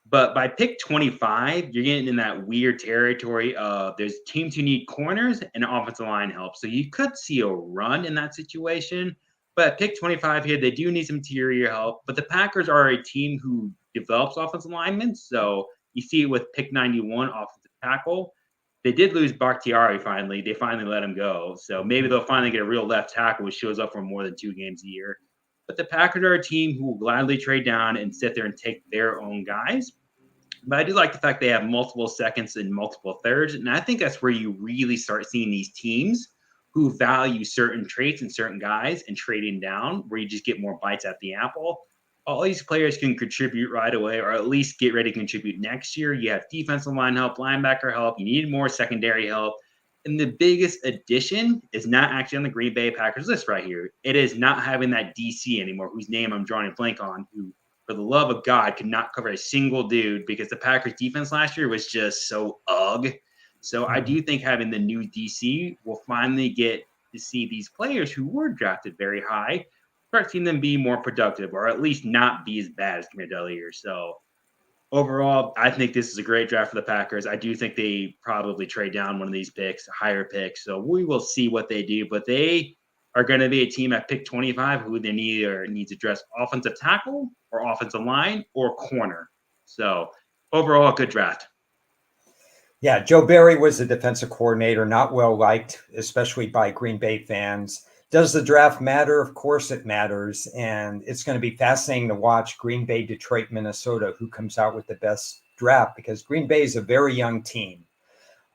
But by pick 25, you're getting in that weird territory of there's teams who need corners and offensive line help. So you could see a run in that situation. But pick 25 here, they do need some interior help. But the Packers are a team who develops offensive linemen. So you see it with pick 91, offensive tackle. They did lose Bakhtiari finally. They finally let him go. So maybe they'll finally get a real left tackle who shows up for more than 2 games a year. But the Packers are a team who will gladly trade down and sit there and take their own guys. But I do like the fact they have multiple seconds and multiple thirds. And I think that's where you really start seeing these teams who value certain traits and certain guys and trading down, where you just get more bites at the apple. All these players can contribute right away, or at least get ready to contribute next year. You have defensive line help, linebacker help. You need more secondary help. And the biggest addition is not actually on the Green Bay Packers list right here. It is not having that DC anymore, whose name I'm drawing a blank on, who, for the love of God, could not cover a single dude because the Packers defense last year was just so ugh. So I do think having the new DC will finally get to see these players who were drafted very high start seeing them be more productive, or at least not be as bad as compared to other years. So overall, I think this is a great draft for the Packers. I do think they probably trade down one of these picks, a higher pick. So we will see what they do, but they are going to be a team at pick 25 who they need to address offensive tackle or offensive line or corner. So overall, a good draft. Yeah, Joe Barry was a defensive coordinator, not well liked, especially by Green Bay fans. Does the draft matter? Of course it matters. And it's going to be fascinating to watch Green Bay, Detroit, Minnesota, who comes out with the best draft, because Green Bay is a very young team.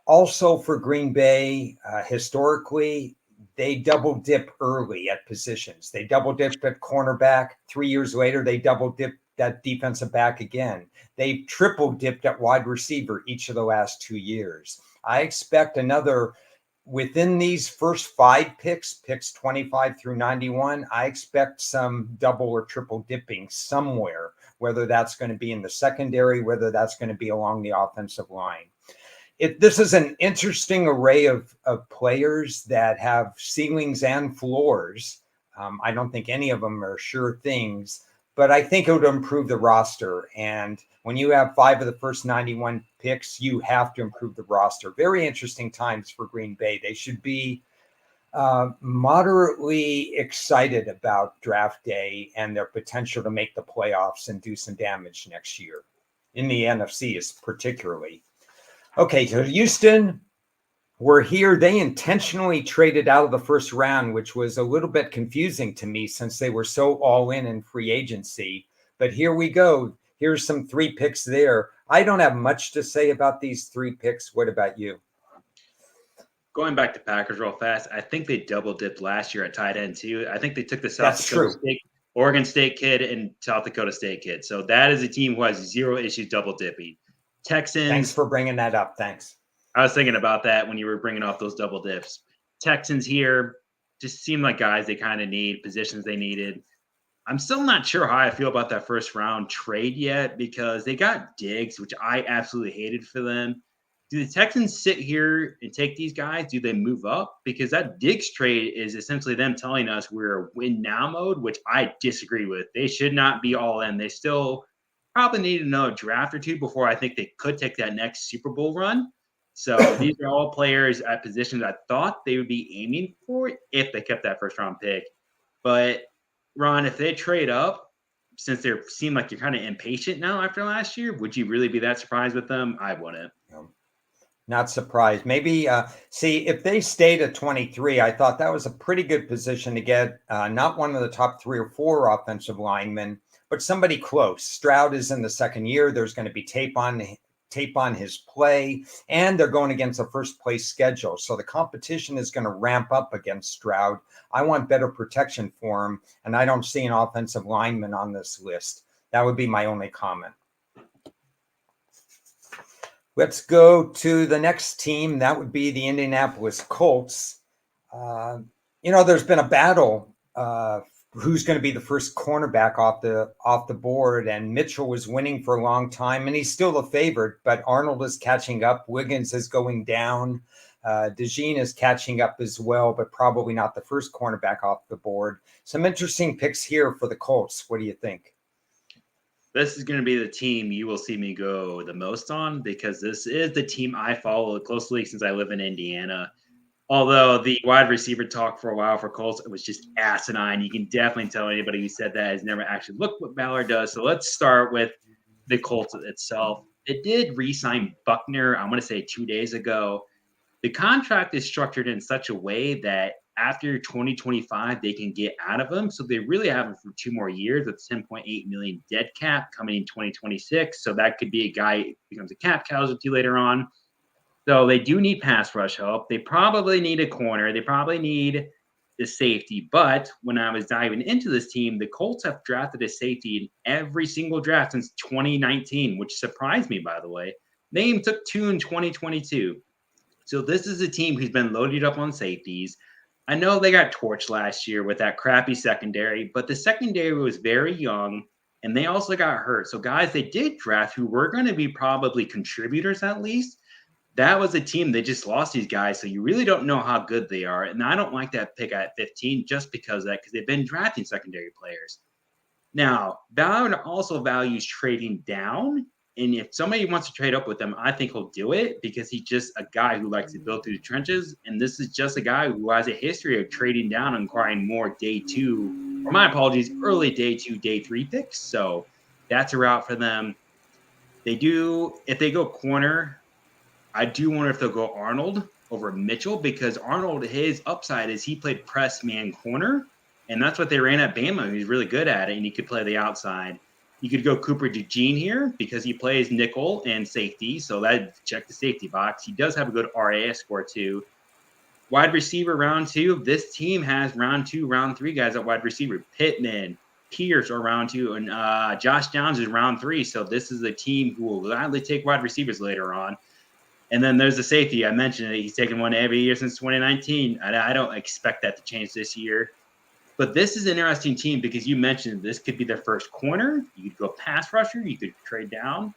Also for Green Bay, historically, they double dip early at positions. They double dipped at cornerback. 3 years later, they double dipped that defensive back again. They've triple dipped at wide receiver each of the last 2 years. I expect another, within these first 5 picks 25 through 91, I expect some double or triple dipping somewhere, whether that's going to be in the secondary, whether that's going to be along the offensive line. This is an interesting array of players that have ceilings and floors. I don't think any of them are sure things, but I think it would improve the roster. And when you have 5 of the first 91 picks, you have to improve the roster. Very interesting times for Green Bay. They should be moderately excited about draft day and their potential to make the playoffs and do some damage next year. In the NFC is particularly. Okay, so Houston, we're here. They intentionally traded out of the first round, which was a little bit confusing to me since they were so all in free agency. But here we go. Here's some 3 picks there. I don't have much to say about these 3 picks. What about you? Going back to Packers real fast, I think they double dipped last year at tight end too. I think they took the South That's Dakota true. State, Oregon State kid and South Dakota State kid. So that is a team who has zero issues double dipping. Thanks Texans, for bringing that up. Thanks. I was thinking about that when you were bringing off those double dips. Texans here just seem like guys they kind of need, positions they needed. I'm still not sure how I feel about that first round trade yet because they got Diggs, which I absolutely hated for them. Do the Texans sit here and take these guys? Do they move up? Because that Diggs trade is essentially them telling us we're win now mode, which I disagree with. They should not be all in. They still probably need another draft or two before I think they could take that next Super Bowl run. So these are all players at positions I thought they would be aiming for if they kept that first round pick. But Ron, if they trade up, since they seem like you're kind of impatient now after last year, would you really be that surprised with them? I wouldn't. Not surprised. Maybe see if they stayed at 23. I thought that was a pretty good position to get not one of the top 3 or 4 offensive linemen, but somebody close. Stroud is in the second year. There's going to be tape on his play, and they're going against a first place schedule. So the competition is going to ramp up against Stroud. I want better protection for him, and I don't see an offensive lineman on this list. That would be my only comment. Let's go to the next team. That would be the Indianapolis Colts. There's been a battle. Who's going to be the first cornerback off the board? And Mitchell was winning for a long time, and he's still a favorite. But Arnold is catching up. Wiggins is going down. DeJean is catching up as well, but probably not the first cornerback off the board. Some interesting picks here for the Colts. What do you think? This is going to be the team you will see me go the most on because this is the team I follow closely since I live in Indiana. Although the wide receiver talk for a while for Colts, it was just asinine. You can definitely tell anybody who said that has never actually looked what Ballard does. So let's start with the Colts itself. It did re-sign Buckner, I'm going to say 2 days ago. The contract is structured in such a way that after 2025, they can get out of him. So they really have him for 2 more years with 10.8 million dead cap coming in 2026. So that could be a guy who becomes a cap casualty later on. So they do need pass rush help. They probably need a corner. They probably need the safety. But when I was diving into this team, the Colts have drafted a safety in every single draft since 2019, which surprised me, by the way. They even took 2 in 2022. So this is a team who's been loaded up on safeties. I know they got torched last year with that crappy secondary, but the secondary was very young and they also got hurt. So guys they did draft who were going to be probably contributors at least. That was a team that just lost these guys. So you really don't know how good they are. And I don't like that pick at 15 just because of that, because they've been drafting secondary players. Now, Ballard also values trading down. And if somebody wants to trade up with him, I think he'll do it because he's just a guy who likes to build through the trenches. And this is just a guy who has a history of trading down and acquiring more day 2, or my apologies, early day 2, day 3 picks. So that's a route for them. They do, if they go corner, I do wonder if they'll go Arnold over Mitchell because Arnold, his upside is he played press man corner. And that's what they ran at Bama. He's really good at it, and he could play the outside. You could go Cooper DeJean here because he plays nickel and safety, so that check the safety box. He does have a good RAS score too. Wide receiver round 2. This team has round 2, round 3 guys at wide receiver. Pittman, Pierce are round 2, and Josh Downs is round 3. So this is a team who will gladly take wide receivers later on. And then there's the safety. I mentioned it. He's taken one every year since 2019. I don't expect that to change this year. But this is an interesting team because you mentioned this could be their first corner. You could go pass rusher. You could trade down.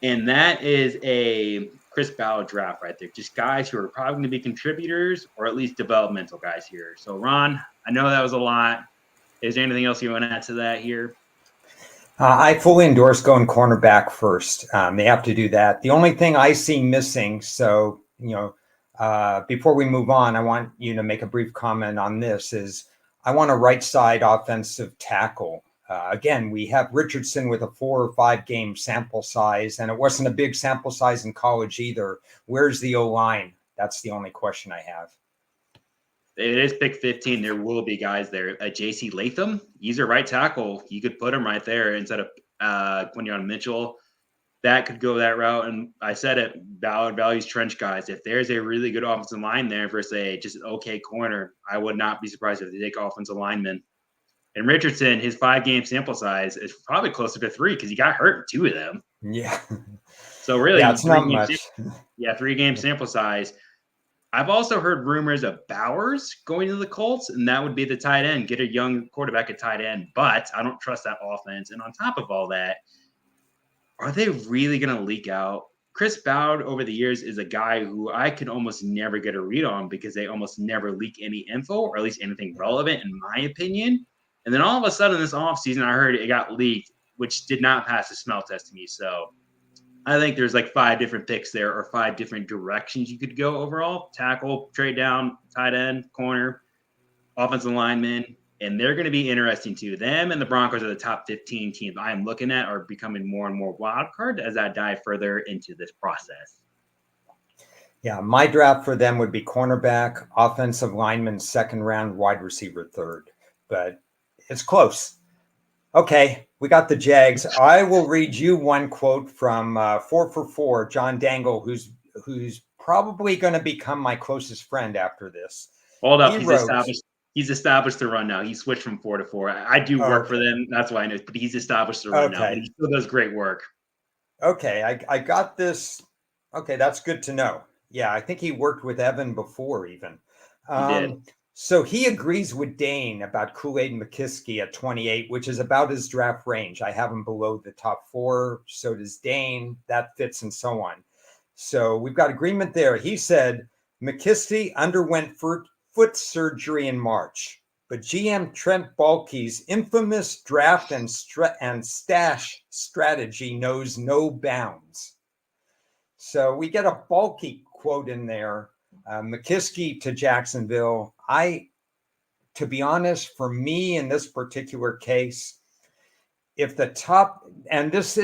And that is a Chris Ballard draft right there. Just guys who are probably going to be contributors or at least developmental guys here. So, Ron, I know that was a lot. Is there anything else you want to add to that here? I fully endorse going cornerback first. They have to do that. The only thing I see missing, so, before we move on, I want you to make a brief comment on this, is I want a right side offensive tackle. Again, we have Richardson with a 4 or 5 game sample size, and it wasn't a big sample size in college either. Where's the O-line? That's the only question I have. It is pick 15. There will be guys there. J.C. Latham, he's a right tackle. You could put him right there instead of Quinion Mitchell. that could go that route. And I said it, Ballard values trench guys. If there's a really good offensive line there versus just an okay corner, I would not be surprised if they take offensive linemen. And Richardson, his 5-game sample size is probably closer to 3 because he got hurt in 2 of them. Yeah. So really, yeah, it's not much. 3-game sample size. I've also heard rumors of Bowers going to the Colts, and that would be the tight end. Get a young quarterback at tight end, but I don't trust that offense. And on top of all that, are they really going to leak out? Chris Ballard over the years is a guy who I could almost never get a read on because they almost never leak any info or at least anything relevant, in my opinion. And then all of a sudden this offseason, I heard it got leaked, which did not pass the smell test to me. So I think there's like 5 different picks there or 5 different directions you could go overall. Tackle, trade down, tight end, corner, offensive lineman. And they're going to be interesting too. Them and the Broncos are the top 15 teams I'm looking at are becoming more and more wild card as I dive further into this process. Yeah, my draft for them would be cornerback, offensive lineman, 2nd round, wide receiver 3rd. But it's close. Okay, we got the Jags. I will read you one quote from 4 for 4, John Dangle, who's probably going to become my closest friend after this. Hold up, he's established the run now. He switched from 4 to 4. I do work for them. That's why I know, but he's established the run now. But he still does great work. Okay, I got this. Okay, that's good to know. Yeah, I think he worked with Evan before even. He did. So he agrees with Dane about Kool-Aid McKiskey at 28, which is about his draft range. I have him below the top 4. So does Dane. That fits and so on. So we've got agreement there. He said McKiskey underwent foot surgery in March, but GM Trent Baalke's infamous draft and stash strategy knows no bounds. So we get a Baalke quote in there. McKiskey to Jacksonville. To be honest, for me in this particular case, if the top, and this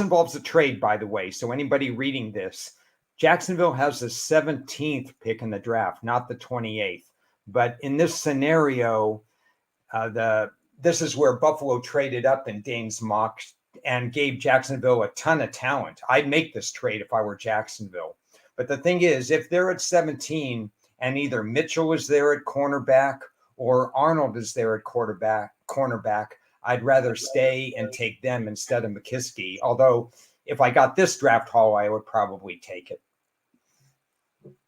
involves a trade, by the way. So anybody reading this, Jacksonville has the 17th pick in the draft, not the 28th. But in this scenario, this is where Buffalo traded up in Dane's mock and gave Jacksonville a ton of talent. I'd make this trade if I were Jacksonville. But the thing is, if they're at 17 and either Mitchell is there at cornerback or Arnold is there at cornerback, I'd rather stay and take them instead of McKiskey. Although if I got this draft haul, I would probably take it.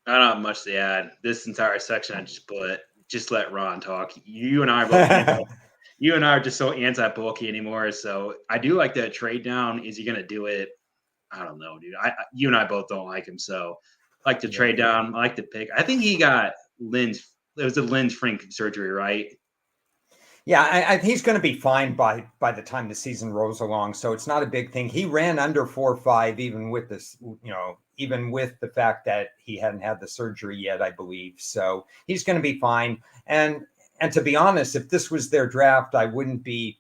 I don't have much to add. This entire section I just put, just let Ron talk. You and I are both you and I are just so anti-Baalke anymore. So I do like that trade down. Is he going to do it? I don't know, dude. You and I both don't like him. So I like to trade down. I like to pick. I think he got it was a Lynch Frank surgery, right? Yeah, he's going to be fine by the time the season rolls along. So it's not a big thing. He ran under 4.5, even with this, even with the fact that he hadn't had the surgery yet, I believe. So he's going to be fine. And to be honest, if this was their draft, I wouldn't be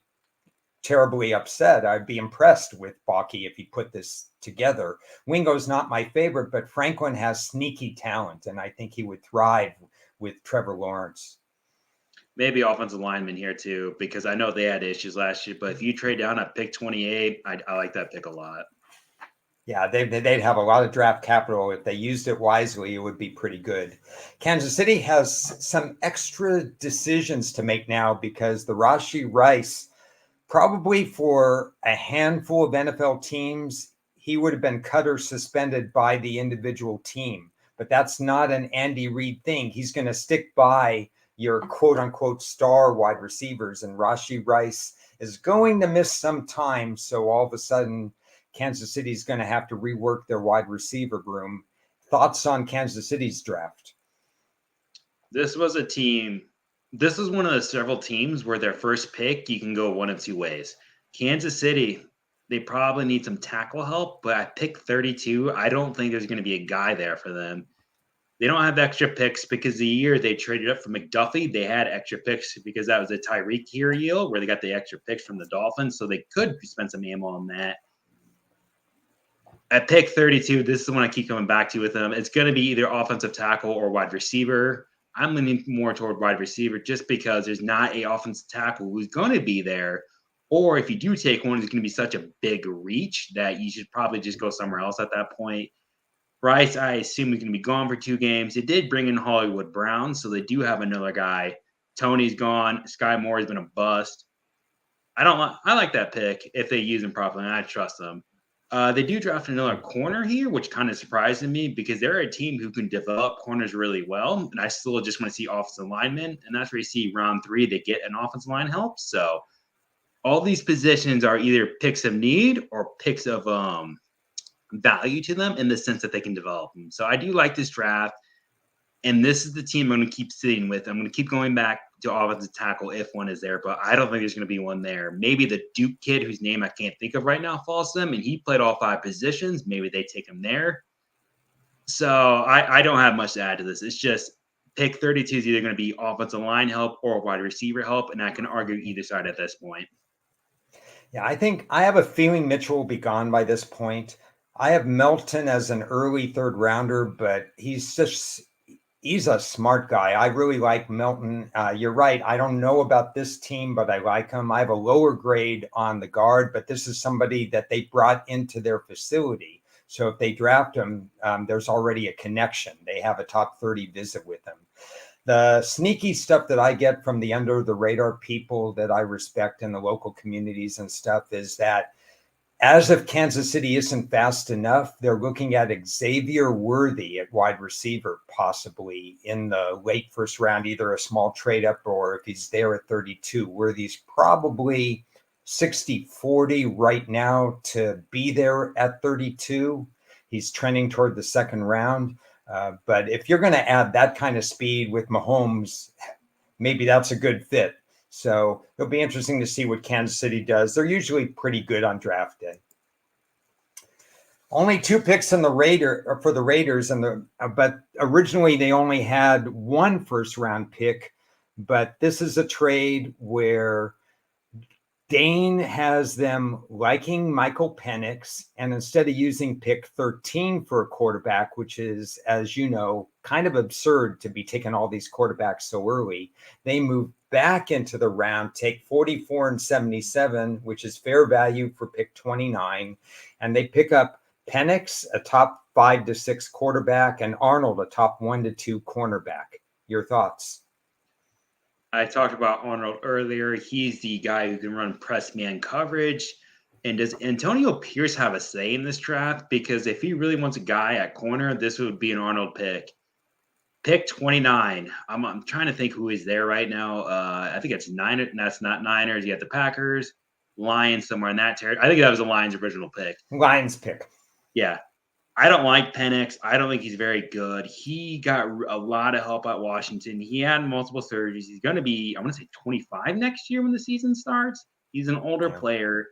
terribly upset. I'd be impressed with Baalke if he put this together. Wingo's not my favorite, but Franklin has sneaky talent, and I think he would thrive with Trevor Lawrence. Maybe offensive lineman here too, because I know they had issues last year. But if you trade down at pick 28, I like that pick a lot. Yeah, they'd have a lot of draft capital. If they used it wisely, it would be pretty good. Kansas City has some extra decisions to make now because the Rashee Rice, probably for a handful of NFL teams, he would have been cut or suspended by the individual team. But that's not an Andy Reid thing. He's going to stick by your quote-unquote star wide receivers, and Rashee Rice is going to miss some time. So all of a sudden, Kansas City is going to have to rework their wide receiver room. Thoughts on Kansas City's draft? This was a team. This is one of the several teams where their first pick, you can go one of two ways. Kansas City, they probably need some tackle help, but at pick 32, I don't think there's going to be a guy there for them. They don't have extra picks because the year they traded up for McDuffie, they had extra picks because that was a Tyreek deal where they got the extra picks from the Dolphins, so they could spend some ammo on that. At pick 32, this is the one I keep coming back to with them. It's going to be either offensive tackle or wide receiver. I'm leaning more toward wide receiver just because there's not a offensive tackle who's going to be there Or if you do take one, it's going to be such a big reach that you should probably just go somewhere else at that point. Bryce, I assume he's going to be gone for 2 games. They did bring in Hollywood Brown, so they do have another guy. Tony's gone. Sky Moore has been a bust. I like that pick if they use him properly, and I trust them. They do draft another corner here, which kind of surprised me because they're a team who can develop corners really well. And I still just want to see offensive linemen. And that's where you see round 3, they get an offensive line help. So all these positions are either picks of need or picks of value to them in the sense that they can develop them. So I do like this draft. And this is the team I'm going to keep sitting with. I'm going to keep going back to offensive tackle if one is there, but I don't think there's going to be one there. Maybe the Duke kid whose name I can't think of right now falls to them, and he played all 5 positions. Maybe they take him there. So I don't have much to add to this. It's just pick 32 is either going to be offensive line help or wide receiver help, and I can argue either side at this point. Yeah, I think I have a feeling Mitchell will be gone by this point. I have Melton as an early 3rd rounder, but he's a smart guy. I really like Melton. You're right. I don't know about this team, but I like him. I have a lower grade on the guard, but this is somebody that they brought into their facility. So if they draft him, there's already a connection. They have a top 30 visit with him. The sneaky stuff that I get from the under the radar people that I respect in the local communities and stuff is that as if Kansas City isn't fast enough, they're looking at Xavier Worthy at wide receiver, possibly in the late 1st round, either a small trade up or if he's there at 32. Worthy's probably 60-40 right now to be there at 32. He's trending toward the 2nd round. But if you're going to add that kind of speed with Mahomes, maybe that's a good fit. So it'll be interesting to see what Kansas City does. They're usually pretty good on draft day. Only 2 picks in the for the Raiders, but originally they only had 1 1st round pick. But this is a trade where Dane has them liking Michael Penix, and instead of using pick 13 for a quarterback, which is, as you know, kind of absurd to be taking all these quarterbacks so early, they move back into the round, take 44 and 77, which is fair value for pick 29, and they pick up Penix, a top 5 to 6 quarterback, and Arnold, a top 1 to 2 cornerback. Your thoughts? I talked about Arnold earlier. He's the guy who can run press man coverage. And does Antonio Pierce have a say in this draft? Because if he really wants a guy at corner, this would be an Arnold pick. Pick 29. I'm trying to think who is there right now. I think it's Niners. That's not Niners. You got the Packers, Lions somewhere in that territory. I think that was the Lions' original pick. Lions pick. Yeah. I don't like Penix. I don't think he's very good. He got a lot of help at Washington. He had multiple surgeries. He's going to be, I want to say 25 next year when the season starts. He's an older player,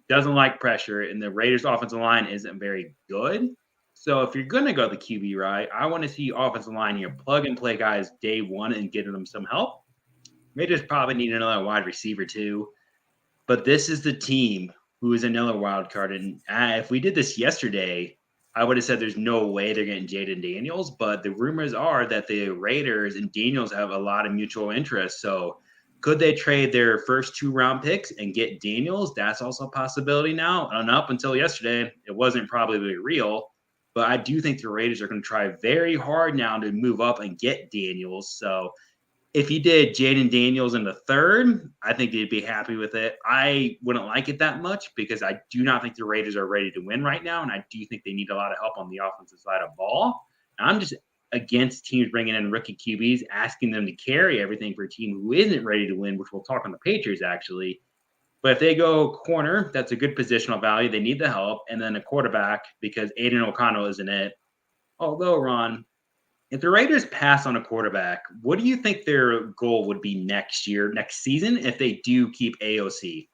doesn't like pressure, and the Raiders' offensive line isn't very good. So if you're going to go the QB right, I want to see offensive line here, plug and play guys day 1 and get them some help. Raiders probably need another wide receiver too. But this is the team who is another wild card. And if we did this yesterday, I would have said there's no way they're getting Jaden Daniels, but the rumors are that the Raiders and Daniels have a lot of mutual interest. So could they trade their first 2 round picks and get Daniels? That's also a possibility now. And up until yesterday, it wasn't probably real, but I do think the Raiders are going to try very hard now to move up and get Daniels. So if you did Jaden Daniels in the 3rd, I think they'd be happy with it. I wouldn't like it that much because I do not think the Raiders are ready to win right now, and I do think they need a lot of help on the offensive side of ball. And I'm just against teams bringing in rookie QBs, asking them to carry everything for a team who isn't ready to win, which we'll talk on the Patriots actually. But if they go corner, that's a good positional value. They need the help, and then a quarterback because Aiden O'Connell isn't it. Although, Ron, if the Raiders pass on a quarterback, what do you think their goal would be next season, if they do keep AOC?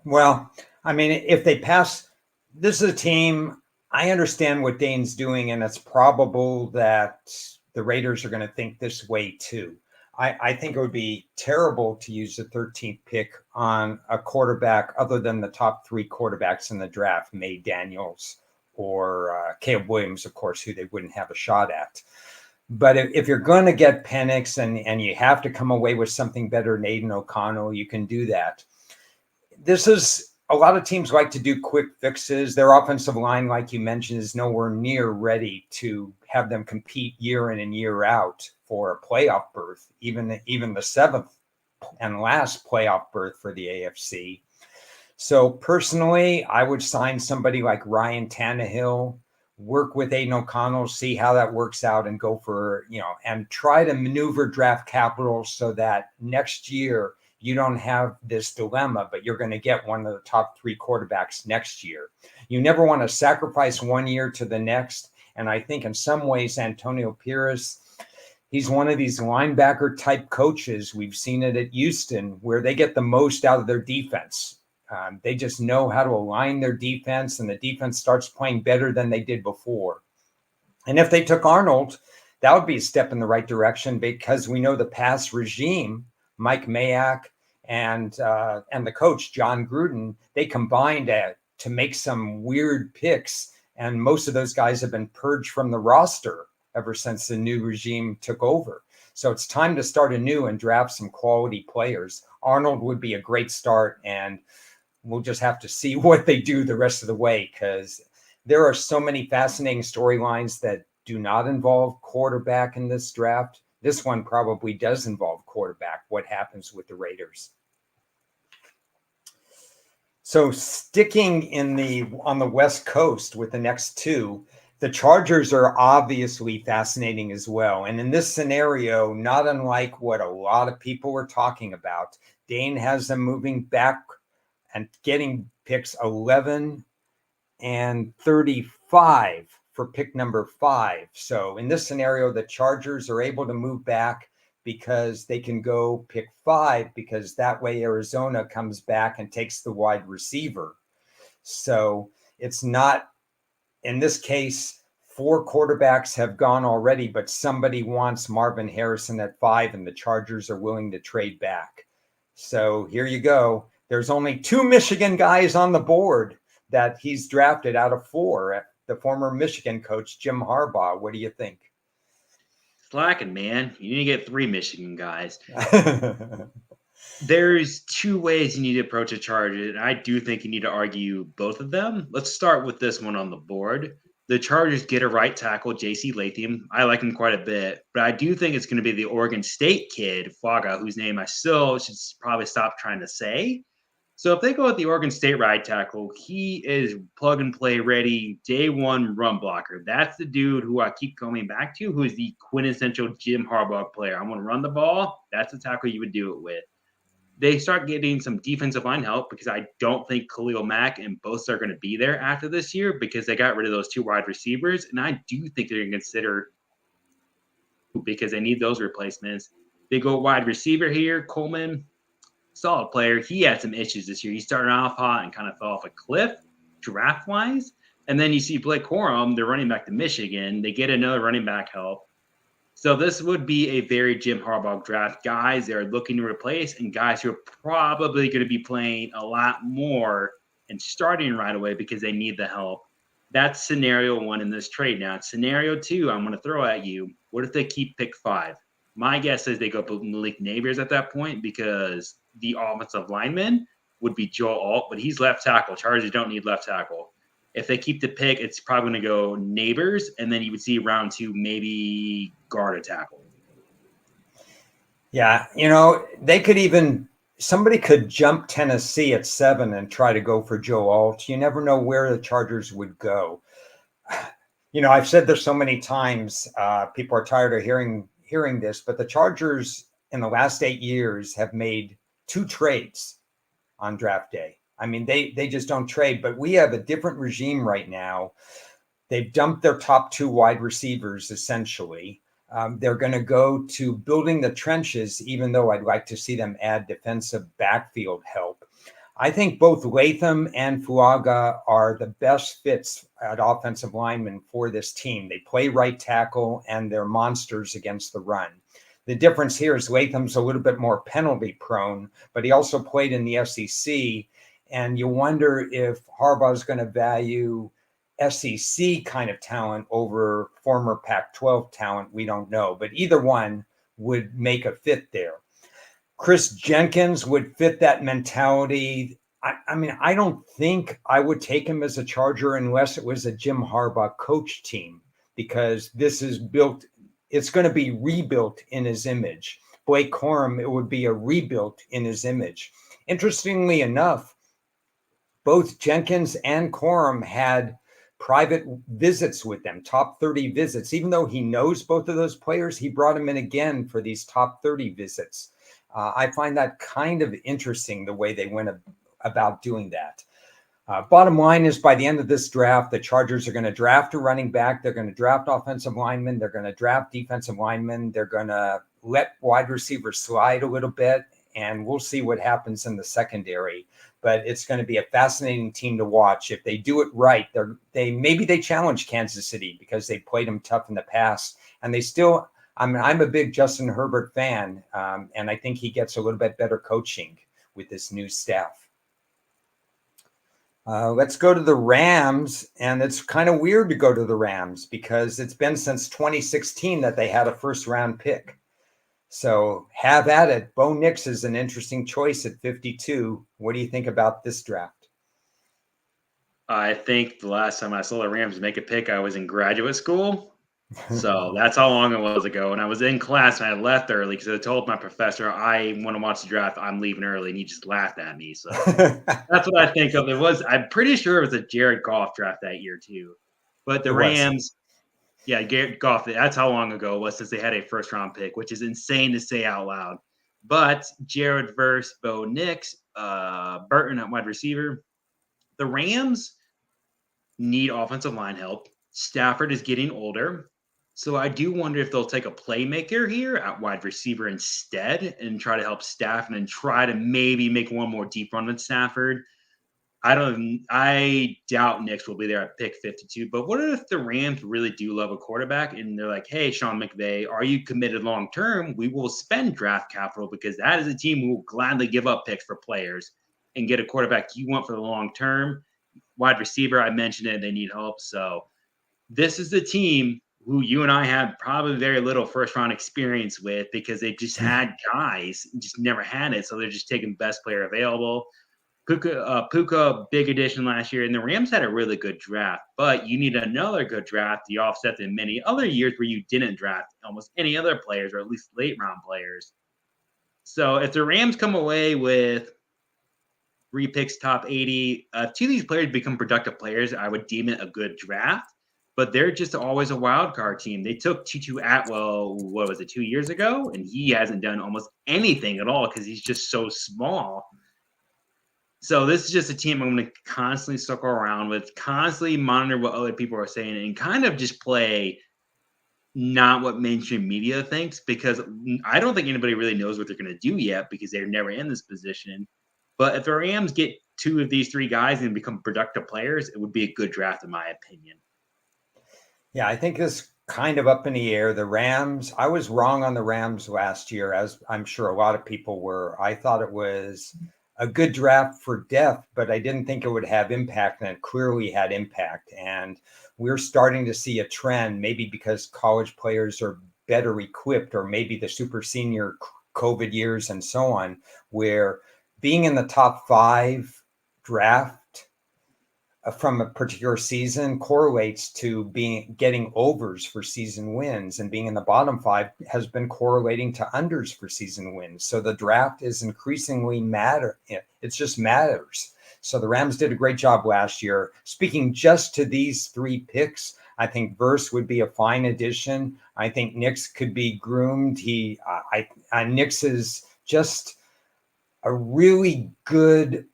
Well, I mean, if they pass, this is a team, I understand what Dane's doing, and it's probable that the Raiders are going to think this way too. I think it would be terrible to use the 13th pick on a quarterback other than the top 3 quarterbacks in the draft, May Daniels or Caleb Williams, of course, who they wouldn't have a shot at. But if you're going to get Penix and you have to come away with something better than Aiden O'Connell, you can do that. This is a lot of teams like to do quick fixes. Their offensive line, like you mentioned, is nowhere near ready to have them compete year in and year out for a playoff berth, even the seventh and last playoff berth for the AFC. So personally, I would sign somebody like Ryan Tannehill, work with Aiden O'Connell, see how that works out, and go for, and try to maneuver draft capital so that next year you don't have this dilemma, but you're going to get one of the top 3 quarterbacks next year. You never want to sacrifice one year to the next. And I think in some ways, Antonio Pierce, he's one of these linebacker type coaches. We've seen it at Houston where they get the most out of their defense. They just know how to align their defense, and the defense starts playing better than they did before. And if they took Arnold, that would be a step in the right direction, because we know the past regime, Mike Mayock and the coach, John Gruden, they combined to make some weird picks. And most of those guys have been purged from the roster ever since the new regime took over. So it's time to start anew and draft some quality players. Arnold would be a great start, and we'll just have to see what they do the rest of the way, because there are so many fascinating storylines that do not involve quarterback in this draft. This one probably does involve quarterback. What happens with the Raiders? So sticking on the West Coast with the next 2, the Chargers are obviously fascinating as well. And in this scenario, not unlike what a lot of people were talking about, Dane has them moving back and getting picks 11 and 35 for pick number 5. So in this scenario, the Chargers are able to move back because they can go pick 5, because that way Arizona comes back and takes the wide receiver. So it's not, in this case, 4 quarterbacks have gone already, but somebody wants Marvin Harrison at 5, and the Chargers are willing to trade back. So here you go. There's only 2 Michigan guys on the board that he's drafted out of 4. The former Michigan coach, Jim Harbaugh. What do you think? Slacking, man. You need to get 3 Michigan guys. There's 2 ways you need to approach a charge, and I do think you need to argue both of them. Let's start with this one on the board. The Chargers get a right tackle, J.C. Latham. I like him quite a bit, but I do think it's going to be the Oregon State kid, Flaga, whose name I still should probably stop trying to say. So if they go with the Oregon State right tackle, he is plug and play ready, day one run blocker. That's the dude who I keep coming back to, who is the quintessential Jim Harbaugh player. I'm going to run the ball. That's the tackle you would do it with. They start getting some defensive line help, because I don't think Khalil Mack and Bosa are going to be there after this year, because they got rid of those 2 wide receivers. And I do think they're going to consider, because they need those replacements. They go wide receiver here, Coleman. Solid player. He had some issues this year. He started off hot and kind of fell off a cliff draft-wise. And then you see Blake Corum, they're running back to Michigan. They get another running back help. So this would be a very Jim Harbaugh draft. Guys they're looking to replace, and guys who are probably going to be playing a lot more and starting right away because they need the help. That's scenario 1 in this trade. Now, scenario 2, I'm going to throw at you. What if they keep pick 5? My guess is they go put Malik Nabers at that point, because the offensive lineman would be Joel Alt, but he's left tackle. Chargers don't need left tackle. If they keep the pick, it's probably going to go Nabers, and then you would see round 2 maybe guard a tackle. Yeah, somebody could jump Tennessee at 7 and try to go for Joe Alt. You never know where the Chargers would go. I've said this so many times, people are tired of hearing this, but the Chargers in the last 8 years have made 2 trades on draft day. I mean, they just don't trade, but we have a different regime right now. They've dumped their top 2 wide receivers, essentially. They're going to go to building the trenches, even though I'd like to see them add defensive backfield help. I think both Latham and Fuaga are the best fits at offensive linemen for this team. They play right tackle, and they're monsters against the run. The difference here is Latham's a little bit more penalty prone, but he also played in the SEC. And you wonder if Harbaugh is going to value SEC kind of talent over former Pac-12 talent, we don't know, but either one would make a fit there. Chris Jenkins would fit that mentality. I mean, I don't think I would take him as a Charger unless it was a Jim Harbaugh coach team, because this is built, it's going to be rebuilt in his image. Blake Corum, it would be a rebuilt in his image. Interestingly enough, both Jenkins and Corum had private visits with them, top 30 visits. Even though he knows both of those players, he brought them in again for these top 30 visits. I find that kind of interesting, the way they went about doing that. Bottom line is, by the end of this draft, the Chargers are going to draft a running back. They're going to draft offensive linemen. They're going to draft defensive linemen. They're going to let wide receivers slide a little bit, and we'll see what happens in the secondary. But it's going to be a fascinating team to watch. If they do it right, maybe they challenge Kansas City because they played them tough in the past, and they still. I'm a big Justin Herbert fan, and I think he gets a little bit better coaching with this new staff. Let's go to the Rams, and it's kind of weird to go to the Rams because it's been since 2016 that they had a first-round pick. So have at it. Bo Nix is an interesting choice at 52. What do you think about this draft? I think the last time I saw the Rams make a pick, I was in graduate school. So that's how long it was ago. And I was in class and I left early because I told my professor, I want to watch the draft. I'm leaving early. And he just laughed at me. So that's what I think of. I'm pretty sure it was a Jared Goff draft that year too. But the Rams, yeah, Jared Goff, that's how long ago it was since they had a first round pick, which is insane to say out loud. But Jared versus Bo Nix, Burton at wide receiver. The Rams need offensive line help. Stafford is getting older. So I do wonder if they'll take a playmaker here at wide receiver instead and try to help Stafford and try to maybe make one more deep run with Stafford. I doubt Nix will be there at pick 52. But what if the Rams really do love a quarterback and they're like, hey, Sean McVay, are you committed long term? We will spend draft capital because that is a team who will gladly give up picks for players and get a quarterback you want for the long term. Wide receiver, I mentioned it, they need help. So this is the team who you and I have probably very little first round experience with because they just had guys, just never had it. So they're just taking best player available. Puka, big addition last year, and the Rams had a really good draft, but you need another good draft to offset the many other years where you didn't draft almost any other players, or at least late round players. So if the Rams come away with 3 picks, top 80, two of these players become productive players, I would deem it a good draft. But they're just always a wild card team. They took Tutu Atwell, 2 years ago? And he hasn't done almost anything at all because he's just so small. So this is just a team I'm going to constantly circle around with, constantly monitor what other people are saying, and kind of just play not what mainstream media thinks, because I don't think anybody really knows what they're going to do yet because they're never in this position. But if the Rams get 2 of these 3 guys and become productive players, it would be a good draft in my opinion. Yeah, I think it's kind of up in the air. The Rams, I was wrong on the Rams last year, as I'm sure a lot of people were. I thought it was a good draft for depth, but I didn't think it would have impact, and it clearly had impact. And we're starting to see a trend, maybe because college players are better equipped, or maybe the super senior COVID years and so on, where being in the top 5 draft from a particular season correlates to getting overs for season wins, and being in the bottom 5 has been correlating to unders for season wins. So the draft is increasingly it just matters. So the Rams did a great job last year. Speaking just to these 3 picks, I think Verse would be a fine addition. I think Nix could be groomed. Nix is just a really good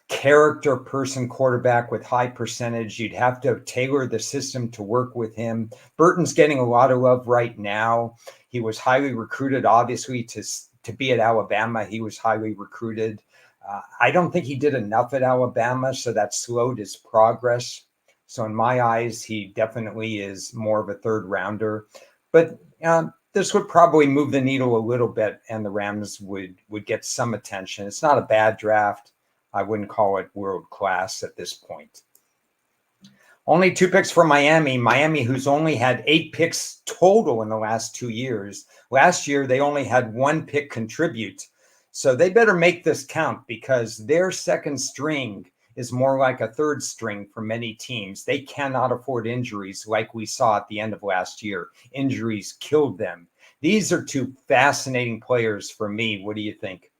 character person quarterback with high percentage. You'd have to tailor the system to work with him. Burton's getting a lot of love right now. He was highly recruited, obviously, to be at Alabama. He was highly recruited. I don't think he did enough at Alabama, so that slowed his progress. So in my eyes, he definitely is more of a 3rd rounder. But this would probably move the needle a little bit, and the Rams would get some attention. It's not a bad draft. I wouldn't call it world class at this point. Only 2 picks for Miami. Miami, who's only had 8 picks total in the last 2 years. Last year, they only had 1 pick contribute. So they better make this count because their second string is more like a third string for many teams. They cannot afford injuries like we saw at the end of last year. Injuries killed them. These are 2 fascinating players for me. What do you think?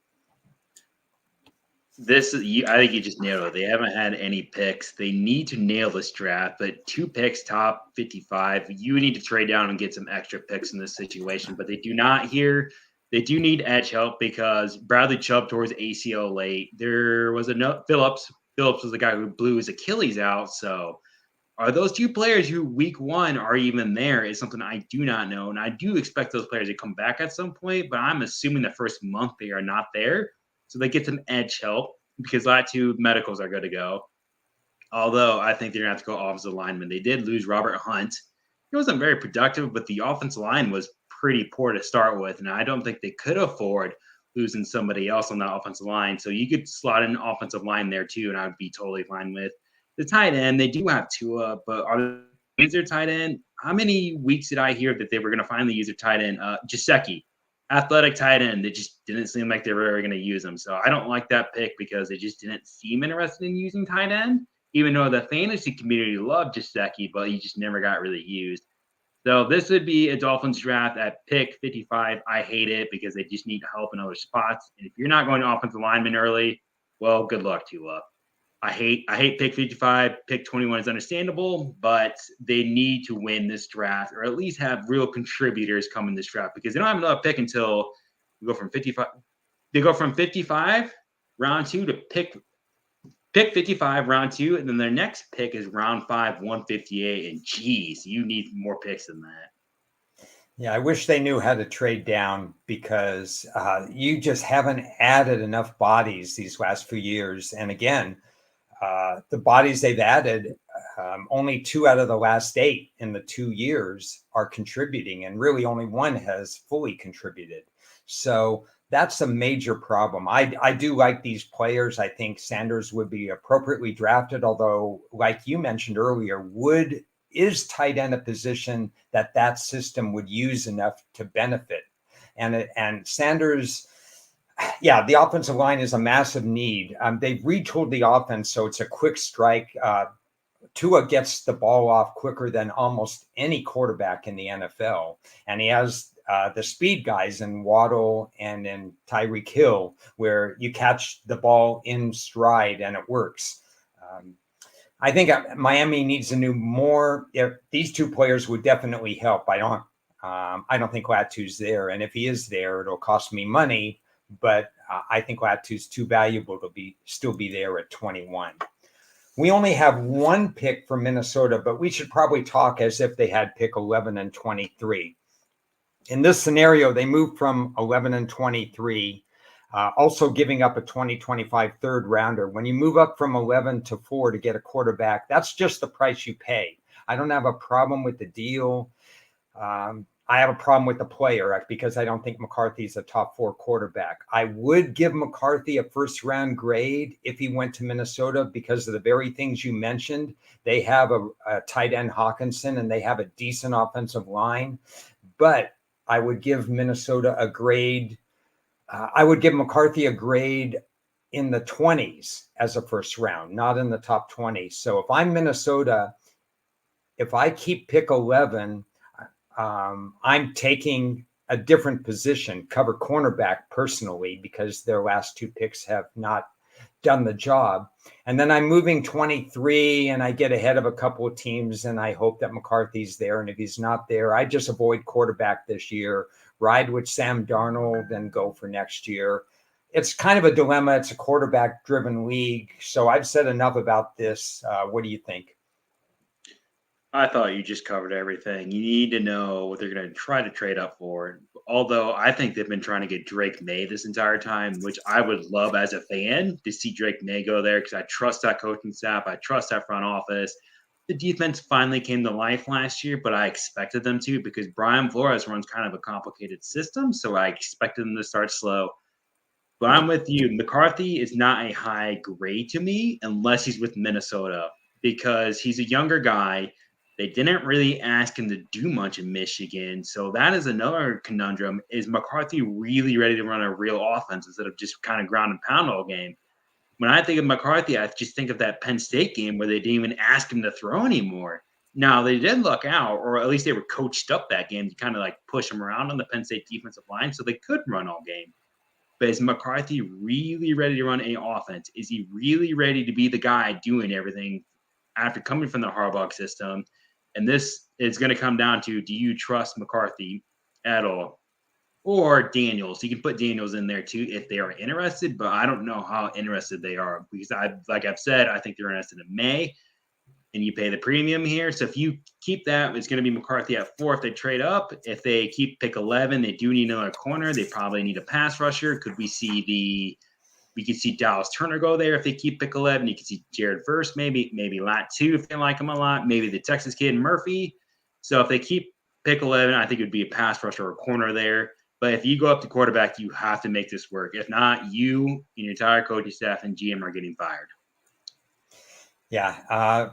I think you just nailed it. They haven't had any picks. They need to nail this draft, but 2 picks, top 55. You need to trade down and get some extra picks in this situation, but they do not here. They do need edge help because Bradley Chubb towards ACL late. There was a Phillips. Phillips was the guy who blew his Achilles out. So are those 2 players who week 1 are even there is something I do not know. And I do expect those players to come back at some point, but I'm assuming the first month they are not there. So they get some edge help because that 2 medicals are good to go. Although I think they're going to have to go offensive lineman. They did lose Robert Hunt. He wasn't very productive, but the offensive line was pretty poor to start with. And I don't think they could afford losing somebody else on that offensive line. So you could slot in an offensive line there too, and I would be totally fine with the tight end. They do have Tua, but are they use their tight end? How many weeks did I hear that they were going to finally use their tight end? Jaceki, athletic tight end. It just didn't seem like they were ever going to use him. So I don't like that pick because they just didn't seem interested in using tight end, even though the fantasy community loved Jaceki, but he just never got really used. So this would be a Dolphins draft at pick 55. I hate it because they just need help in other spots. And if you're not going to offensive lineman early, well, good luck to you. I hate pick 55. Pick 21 is understandable, but they need to win this draft or at least have real contributors come in this draft because they don't have another pick until we go from 55. They go from 55 round 2 to pick 55 round 2, and then their next pick is round 5, 158. And geez, you need more picks than that. Yeah, I wish they knew how to trade down because you just haven't added enough bodies these last few years. And again, the bodies they've added, only 2 out of the last 8 in the 2 years are contributing, and really only 1 has fully contributed. So that's a major problem. I do like these players. I think Sanders would be appropriately drafted, although, like you mentioned earlier, is tight end a position that system would use enough to benefit? And Sanders, yeah, the offensive line is a massive need. They've retooled the offense so it's a quick strike. Tua gets the ball off quicker than almost any quarterback in the NFL, and he has the speed guys in Waddle and in Tyreek Hill, where you catch the ball in stride and it works. I think Miami needs a new more. If these 2 players would definitely help. I don't think Latu's there, and if he is there, it'll cost me money. But I think Latu's too valuable to still be there at 21. We only have 1 pick for Minnesota, but we should probably talk as if they had pick 11 and 23. In this scenario, they moved from 11 and 23, also giving up a 2025 third rounder. When you move up from 11 to 4 to get a quarterback, that's just the price you pay. I don't have a problem with the deal. I have a problem with the player because I don't think McCarthy's a top 4 quarterback. I would give McCarthy a first round grade if he went to Minnesota because of the very things you mentioned. They have a tight end Hawkinson and they have a decent offensive line, but I would give Minnesota a grade. I would give McCarthy a grade in the 20s as a first round, not in the top 20. So if I'm Minnesota, if I keep pick 11, I'm taking a different position, cover cornerback personally, because their last 2 picks have not done the job. And then I'm moving 23 and I get ahead of a couple of teams and I hope that McCarthy's there. And if he's not there, I just avoid quarterback this year, ride with Sam Darnold and go for next year. It's kind of a dilemma. It's a quarterback driven league. So I've said enough about this. What do you think? I thought you just covered everything. You need to know what they're going to try to trade up for. Although I think they've been trying to get Drake May this entire time, which I would love as a fan to see Drake May go there because I trust that coaching staff. I trust that front office. The defense finally came to life last year, but I expected them to because Brian Flores runs kind of a complicated system. So I expected them to start slow. But I'm with you. McCarthy is not a high grade to me unless he's with Minnesota. because he's a younger guy. They didn't really ask him to do much in Michigan. So that is another conundrum. Is McCarthy really ready to run a real offense instead of just kind of ground and pound all game? When I think of McCarthy, I just think of that Penn State game where they didn't even ask him to throw anymore. Now, they did luck out, or at least they were coached up that game to kind of like push him around on the Penn State defensive line so they could run all game. But is McCarthy really ready to run an offense? Is he really ready to be the guy doing everything after coming from the Harbaugh system? And this is going to come down to, do you trust McCarthy at all? Or Daniels. You can put Daniels in there too if they are interested, but I don't know how interested they are because like I've said, I think they're interested in May, and you pay the premium here. So if you keep that, it's going to be McCarthy at 4 if they trade up. If they keep pick 11, they do need another corner. They probably need a pass rusher. Could we see we could see Dallas Turner go there if they keep pick 11. You could see Jared Verse, maybe Lat 2 if they like him a lot. Maybe the Texas kid Murphy. So if they keep pick 11, I think it would be a pass rusher or a corner there. But if you go up to quarterback, you have to make this work. If not, you and your entire coaching staff and GM are getting fired. Yeah.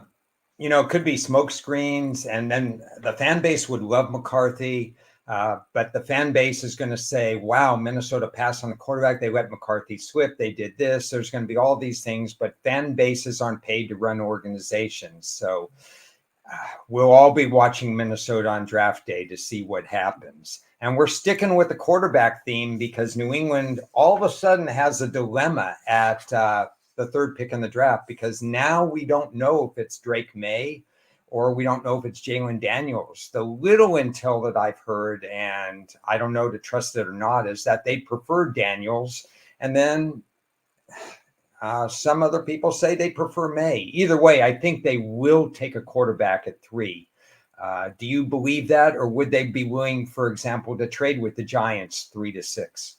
It could be smoke screens, and then the fan base would love McCarthy. But the fan base is going to say, wow, Minnesota passed on the quarterback. They let McCarthy slip. They did this. There's going to be all these things, but fan bases aren't paid to run organizations. So we'll all be watching Minnesota on draft day to see what happens. And we're sticking with the quarterback theme because New England all of a sudden has a dilemma at the 3rd pick in the draft, because now we don't know if it's Drake May or we don't know if it's Jalen Daniels. The little intel that I've heard, and I don't know to trust it or not, is that they prefer Daniels. And then some other people say they prefer May. Either way, I think they will take a quarterback at 3. Do you believe that, or would they be willing, for example, to trade with the Giants 3 to 6?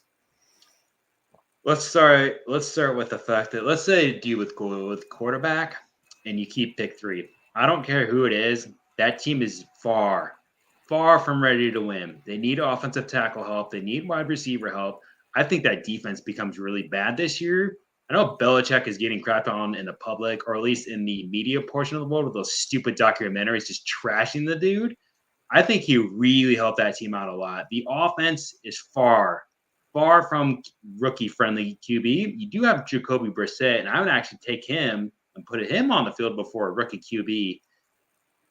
Let's start with the fact that, let's say you deal with quarterback and you keep pick 3. I don't care who it is. That team is far from ready to win. They need offensive tackle help. They need wide receiver help. I think that defense becomes really bad this year. I know Belichick is getting crapped on in the public, or at least in the media portion of the world, with those stupid documentaries just trashing the dude. I think he really helped that team out a lot. The offense is far from rookie-friendly QB. You do have Jacoby Brissett, and I would actually take him and put him on the field before a rookie QB.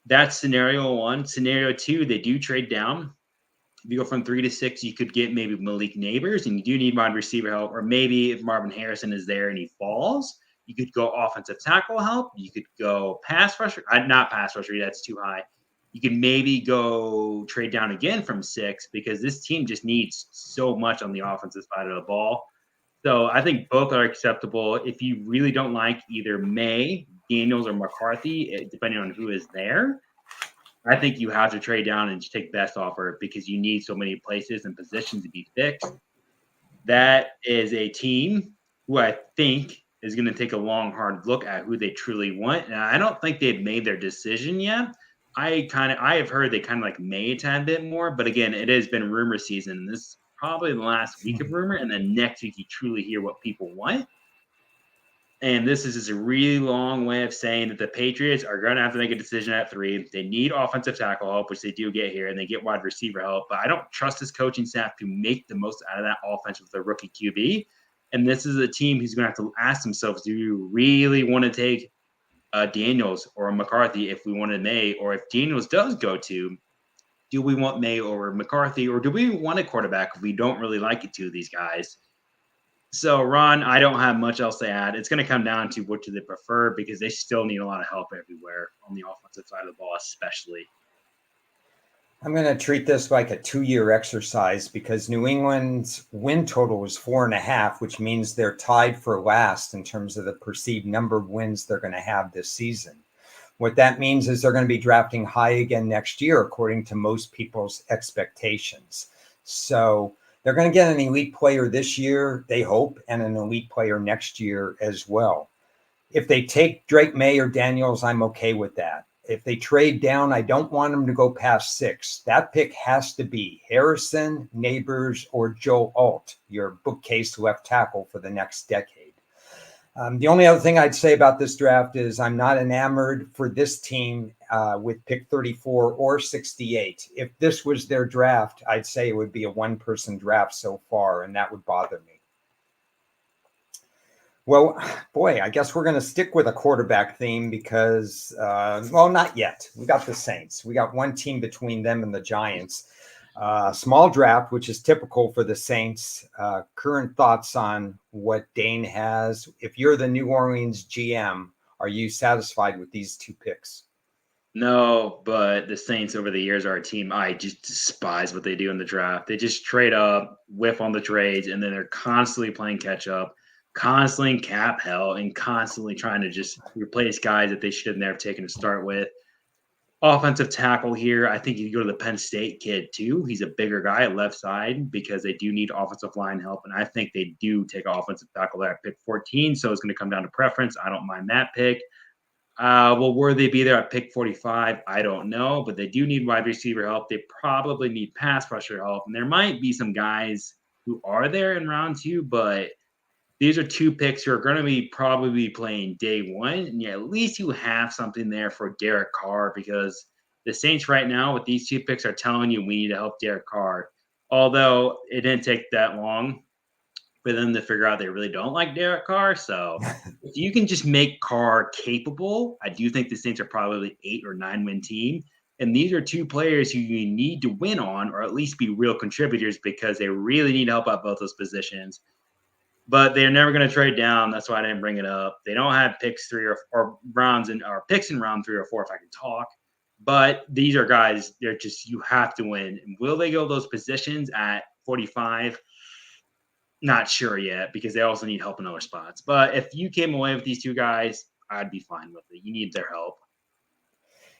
That's scenario 1. Scenario 2, they do trade down. If you go from 3 to 6, you could get maybe Malik Neighbors, and you do need wide receiver help. Or maybe if Marvin Harrison is there and he falls, you could go offensive tackle help. You could go pass rusher. Not pass rusher. That's too high. You can maybe go trade down again from 6, because this team just needs so much on the offensive side of the ball. So I think both are acceptable. If you really don't like either May, Daniels, or McCarthy, depending on who is there, I think you have to trade down and just take best offer, because you need so many places and positions to be fixed. That is a team who I think is going to take a long, hard look at who they truly want. And I don't think they've made their decision yet. I have heard they kind of like may a tad bit more, but again, it has been rumor season. This is probably the last week of rumor, and then next week you truly hear what people want. And this is just a really long way of saying that the Patriots are going to have to make a decision at 3. They need offensive tackle help, which they do get here, and they get wide receiver help. But I don't trust this coaching staff to make the most out of that offense with a rookie QB. And this is a team who's going to have to ask themselves, do you really want to take Daniels or McCarthy if we wanted May? Or if Daniels does go to, do we want May or McCarthy? Or do we want a quarterback if we don't really like it to these guys? So, Ron, I don't have much else to add. It's going to come down to what do they prefer, because they still need a lot of help everywhere on the offensive side of the ball, especially. I'm going to treat this like a 2-year exercise, because New England's win total is 4.5, which means they're tied for last in terms of the perceived number of wins they're going to have this season. What that means is they're going to be drafting high again next year, according to most people's expectations. So they're going to get an elite player this year, they hope, and an elite player next year as well. If they take Drake May or Daniels, I'm okay with that. If they trade down, I don't want them to go past 6. That pick has to be Harrison, Neighbors, or Joe Alt, your bookcase left tackle for the next decade. The only other thing I'd say about this draft is I'm not enamored for this team with pick 34 or 68. If this was their draft, I'd say it would be a one-person draft so far, and that would bother me. Well, boy, I guess we're going to stick with a quarterback theme because, well, not yet. We got the Saints. We got one team between them and the Giants. Small draft, which is typical for the Saints. Current thoughts on what Dane has. If you're the New Orleans GM, are you satisfied with these two picks? No, but the Saints over the years are a team I just despise what they do in the draft. They just trade up, whiff on the trades, and then they're constantly playing catch up, constantly in cap hell, and constantly trying to just replace guys that they should have never taken to start with. Offensive tackle here, I think you go to the Penn State kid too. He's a bigger guy at left side because they do need offensive line help, and I think they do take offensive tackle there at pick 14. So it's going to come down to preference. I don't mind that pick. Will Worthy be there at pick 45? I don't know, but they do need wide receiver help. They probably need pass rusher help. And there might be some guys who are there in round 2, but these are 2 picks who are going to be probably playing day 1. And yeah, at least you have something there for Derek Carr because the Saints right now with these 2 picks are telling you we need to help Derek Carr. Although it didn't take that long for them to figure out they really don't like Derek Carr. So if you can just make Carr capable, I do think the Saints are probably 8 or 9 win team. And these are 2 players who you need to win on or at least be real contributors because they really need help at both those positions. But they're never going to trade down. That's why I didn't bring it up. They don't have picks 3 or rounds or picks in round 3 or 4 if I can talk. But these are guys, they're just, you have to win. And will they go those positions at 45? Not sure yet because they also need help in other spots. But if you came away with these 2 guys, I'd be fine with it. You need their help.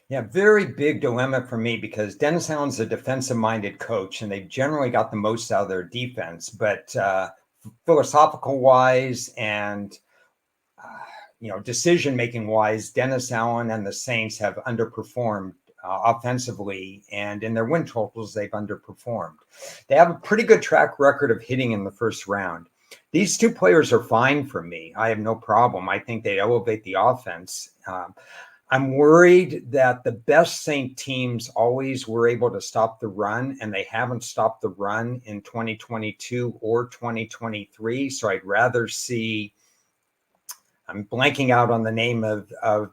Yeah, very big dilemma for me because Dennis Allen's a defensive-minded coach, and they've generally got the most out of their defense. But philosophical-wise and decision-making wise, Dennis Allen and the Saints have underperformed offensively, and in their win totals, they've underperformed. They have a pretty good track record of hitting in the first round. These 2 players are fine for me. I have no problem. I think they elevate the offense. I'm worried that the best Saint teams always were able to stop the run, and they haven't stopped the run in 2022 or 2023. So I'd rather see, I'm blanking out on the name of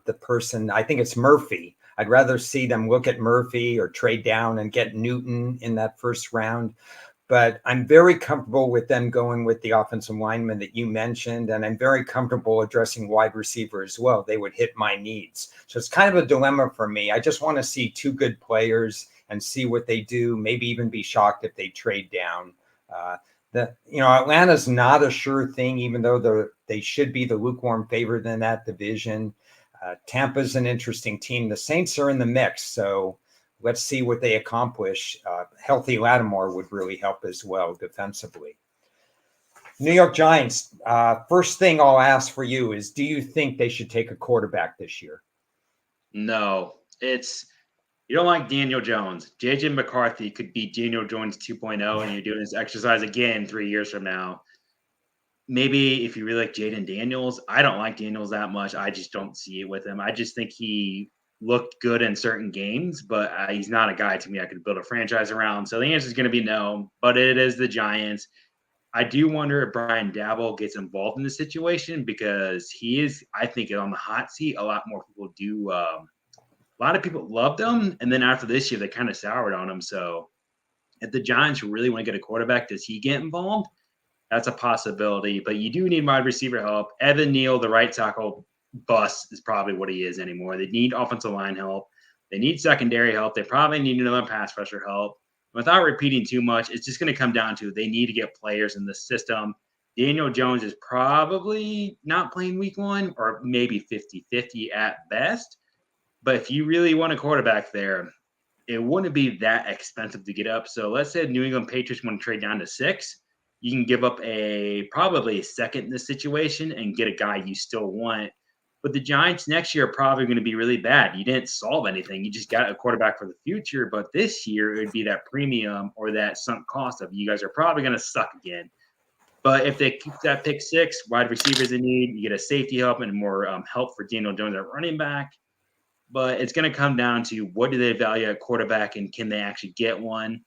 the person. I think it's Murphy. I'd rather see them look at Murphy or trade down and get Newton in that first round. But I'm very comfortable with them going with the offensive lineman that you mentioned, and I'm very comfortable addressing wide receiver as well. They would hit my needs. So it's kind of a dilemma for me. I just want to see 2 good players and see what they do, maybe even be shocked if they trade down. Atlanta's not a sure thing, even though they should be the lukewarm favorite in that division. Tampa's an interesting team. The Saints are in the mix, so let's see what they accomplish. Healthy Lattimore would really help as well defensively. New York Giants, first thing I'll ask for you is, do you think they should take a quarterback this year? No, you don't like Daniel Jones. JJ McCarthy could be Daniel Jones 2.0, and you're doing this exercise again 3 years from now. Maybe if you really like Jaden Daniels, I don't like Daniels that much. I just don't see it with him. I just think he looked good in certain games, but he's not a guy to me I could build a franchise around. So the answer is going to be no, but it is the Giants. I do wonder if Brian Dabble gets involved in the situation because he is, I think, on the hot seat. A lot more people do. A lot of people loved him, and then after this year, they kind of soured on him. So if the Giants really want to get a quarterback, does he get involved? That's a possibility, but you do need wide receiver help. Evan Neal, the right tackle, bust is probably what he is anymore. They need offensive line help. They need secondary help. They probably need another pass rusher help. Without repeating too much, it's just going to come down to they need to get players in the system. Daniel Jones is probably not playing week 1 or maybe 50-50 at best. But if you really want a quarterback there, it wouldn't be that expensive to get up. So let's say New England Patriots want to trade down to 6. You can give up probably a second in this situation and get a guy you still want. But the Giants next year are probably going to be really bad. You didn't solve anything. You just got a quarterback for the future. But this year, it would be that premium or that sunk cost of you guys are probably going to suck again. But if they keep that pick 6, wide receivers in need, you get a safety help and more help for Daniel Jones at running back. But it's going to come down to what do they value at quarterback and can they actually get one?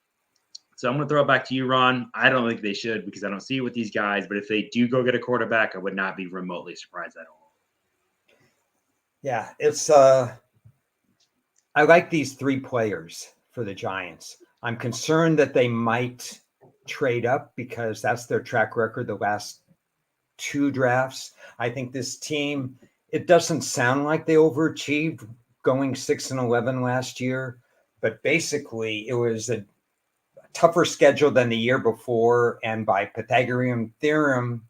So I'm going to throw it back to you, Ron. I don't think they should because I don't see it with these guys. But if they do go get a quarterback, I would not be remotely surprised at all. Yeah, it's I like these 3 players for the Giants. I'm concerned that they might trade up because that's their track record the last 2 drafts. I think this team, it doesn't sound like they overachieved going 6-11 last year, but basically it was a tougher schedule than the year before, and by Pythagorean theorem,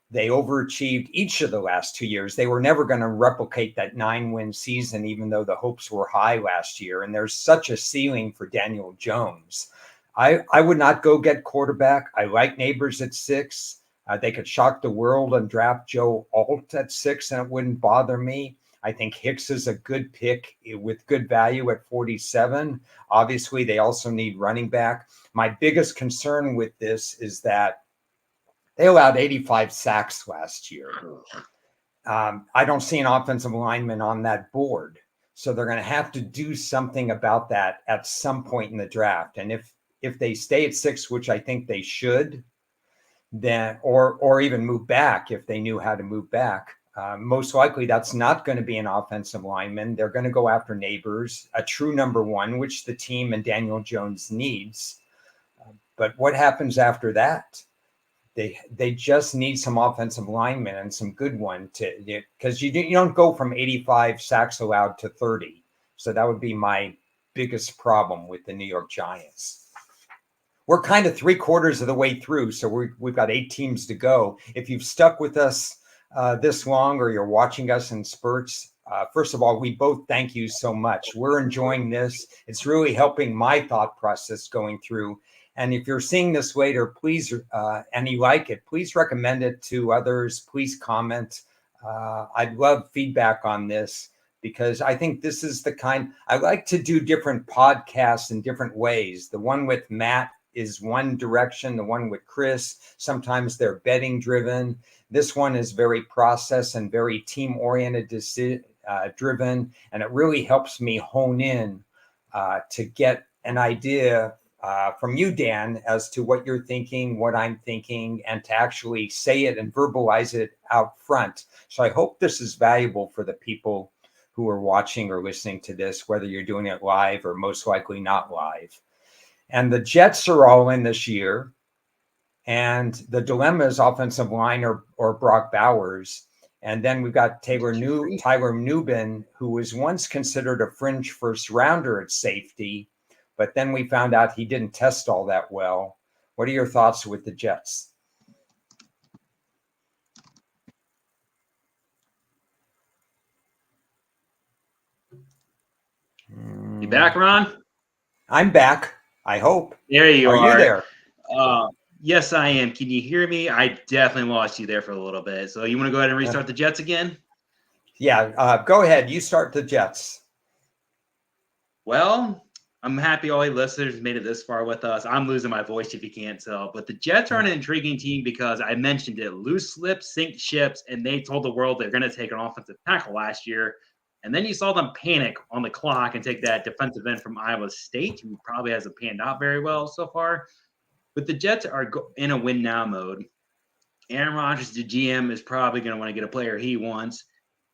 they overachieved each of the last 2 years. They were never going to replicate that 9-win season, even though the hopes were high last year. And there's such a ceiling for Daniel Jones. I would not go get quarterback. I like Neighbors at 6. They could shock the world and draft Joe Alt at 6, and it wouldn't bother me. I think Hicks is a good pick with good value at 47. Obviously, they also need running back. My biggest concern with this is that they allowed 85 sacks last year. I don't see an offensive lineman on that board. So they're going to have to do something about that at some point in the draft. And if they stay at 6, which I think they should, then or even move back if they knew how to move back, most likely that's not going to be an offensive lineman. They're going to go after Neighbors, a true number 1, which the team and Daniel Jones needs. But what happens after that? They just need some offensive linemen and some good one because you don't go from 85 sacks allowed to 30. So that would be my biggest problem with the New York Giants. We're kind of 3/4 of the way through, so we've got 8 teams to go. If you've stuck with us this long, or you're watching us in spurts, first of all, we both thank you so much. We're enjoying this. It's really helping my thought process going through. And if you're seeing this later, please, and you like it, please recommend it to others. Please comment. I'd love feedback on this because I think this is the kind, I like to do different podcasts in different ways. The one with Matt is one direction. The one with Chris, sometimes they're betting driven. This one is very process and very team oriented, driven. And it really helps me hone in to get an idea from you, Dan, as to what you're thinking, what I'm thinking, and to actually say it and verbalize it out front. So I hope this is valuable for the people who are watching or listening to this, whether you're doing it live or most likely not live. And the Jets are all in this year. And the dilemma is offensive line or Brock Bowers. And then we've got Tyler Nubin, who was once considered a fringe first rounder at safety. But then we found out he didn't test all that well. What are your thoughts with the Jets? You back, Ron? I'm back. I hope. There you are. Are you there? Yes, I am. Can you hear me? I definitely lost you there for a little bit. So you want to go ahead and restart the Jets again? Yeah, go ahead. You start the Jets. Well, I'm happy all you listeners made it this far with us. I'm losing my voice if you can't tell. But the Jets are an intriguing team because I mentioned it. Loose lips sink ships, and they told the world they're going to take an offensive tackle last year. And then you saw them panic on the clock and take that defensive end from Iowa State, who probably hasn't panned out very well so far. But the Jets are in a win-now mode. Aaron Rodgers, the GM, is probably going to want to get a player he wants.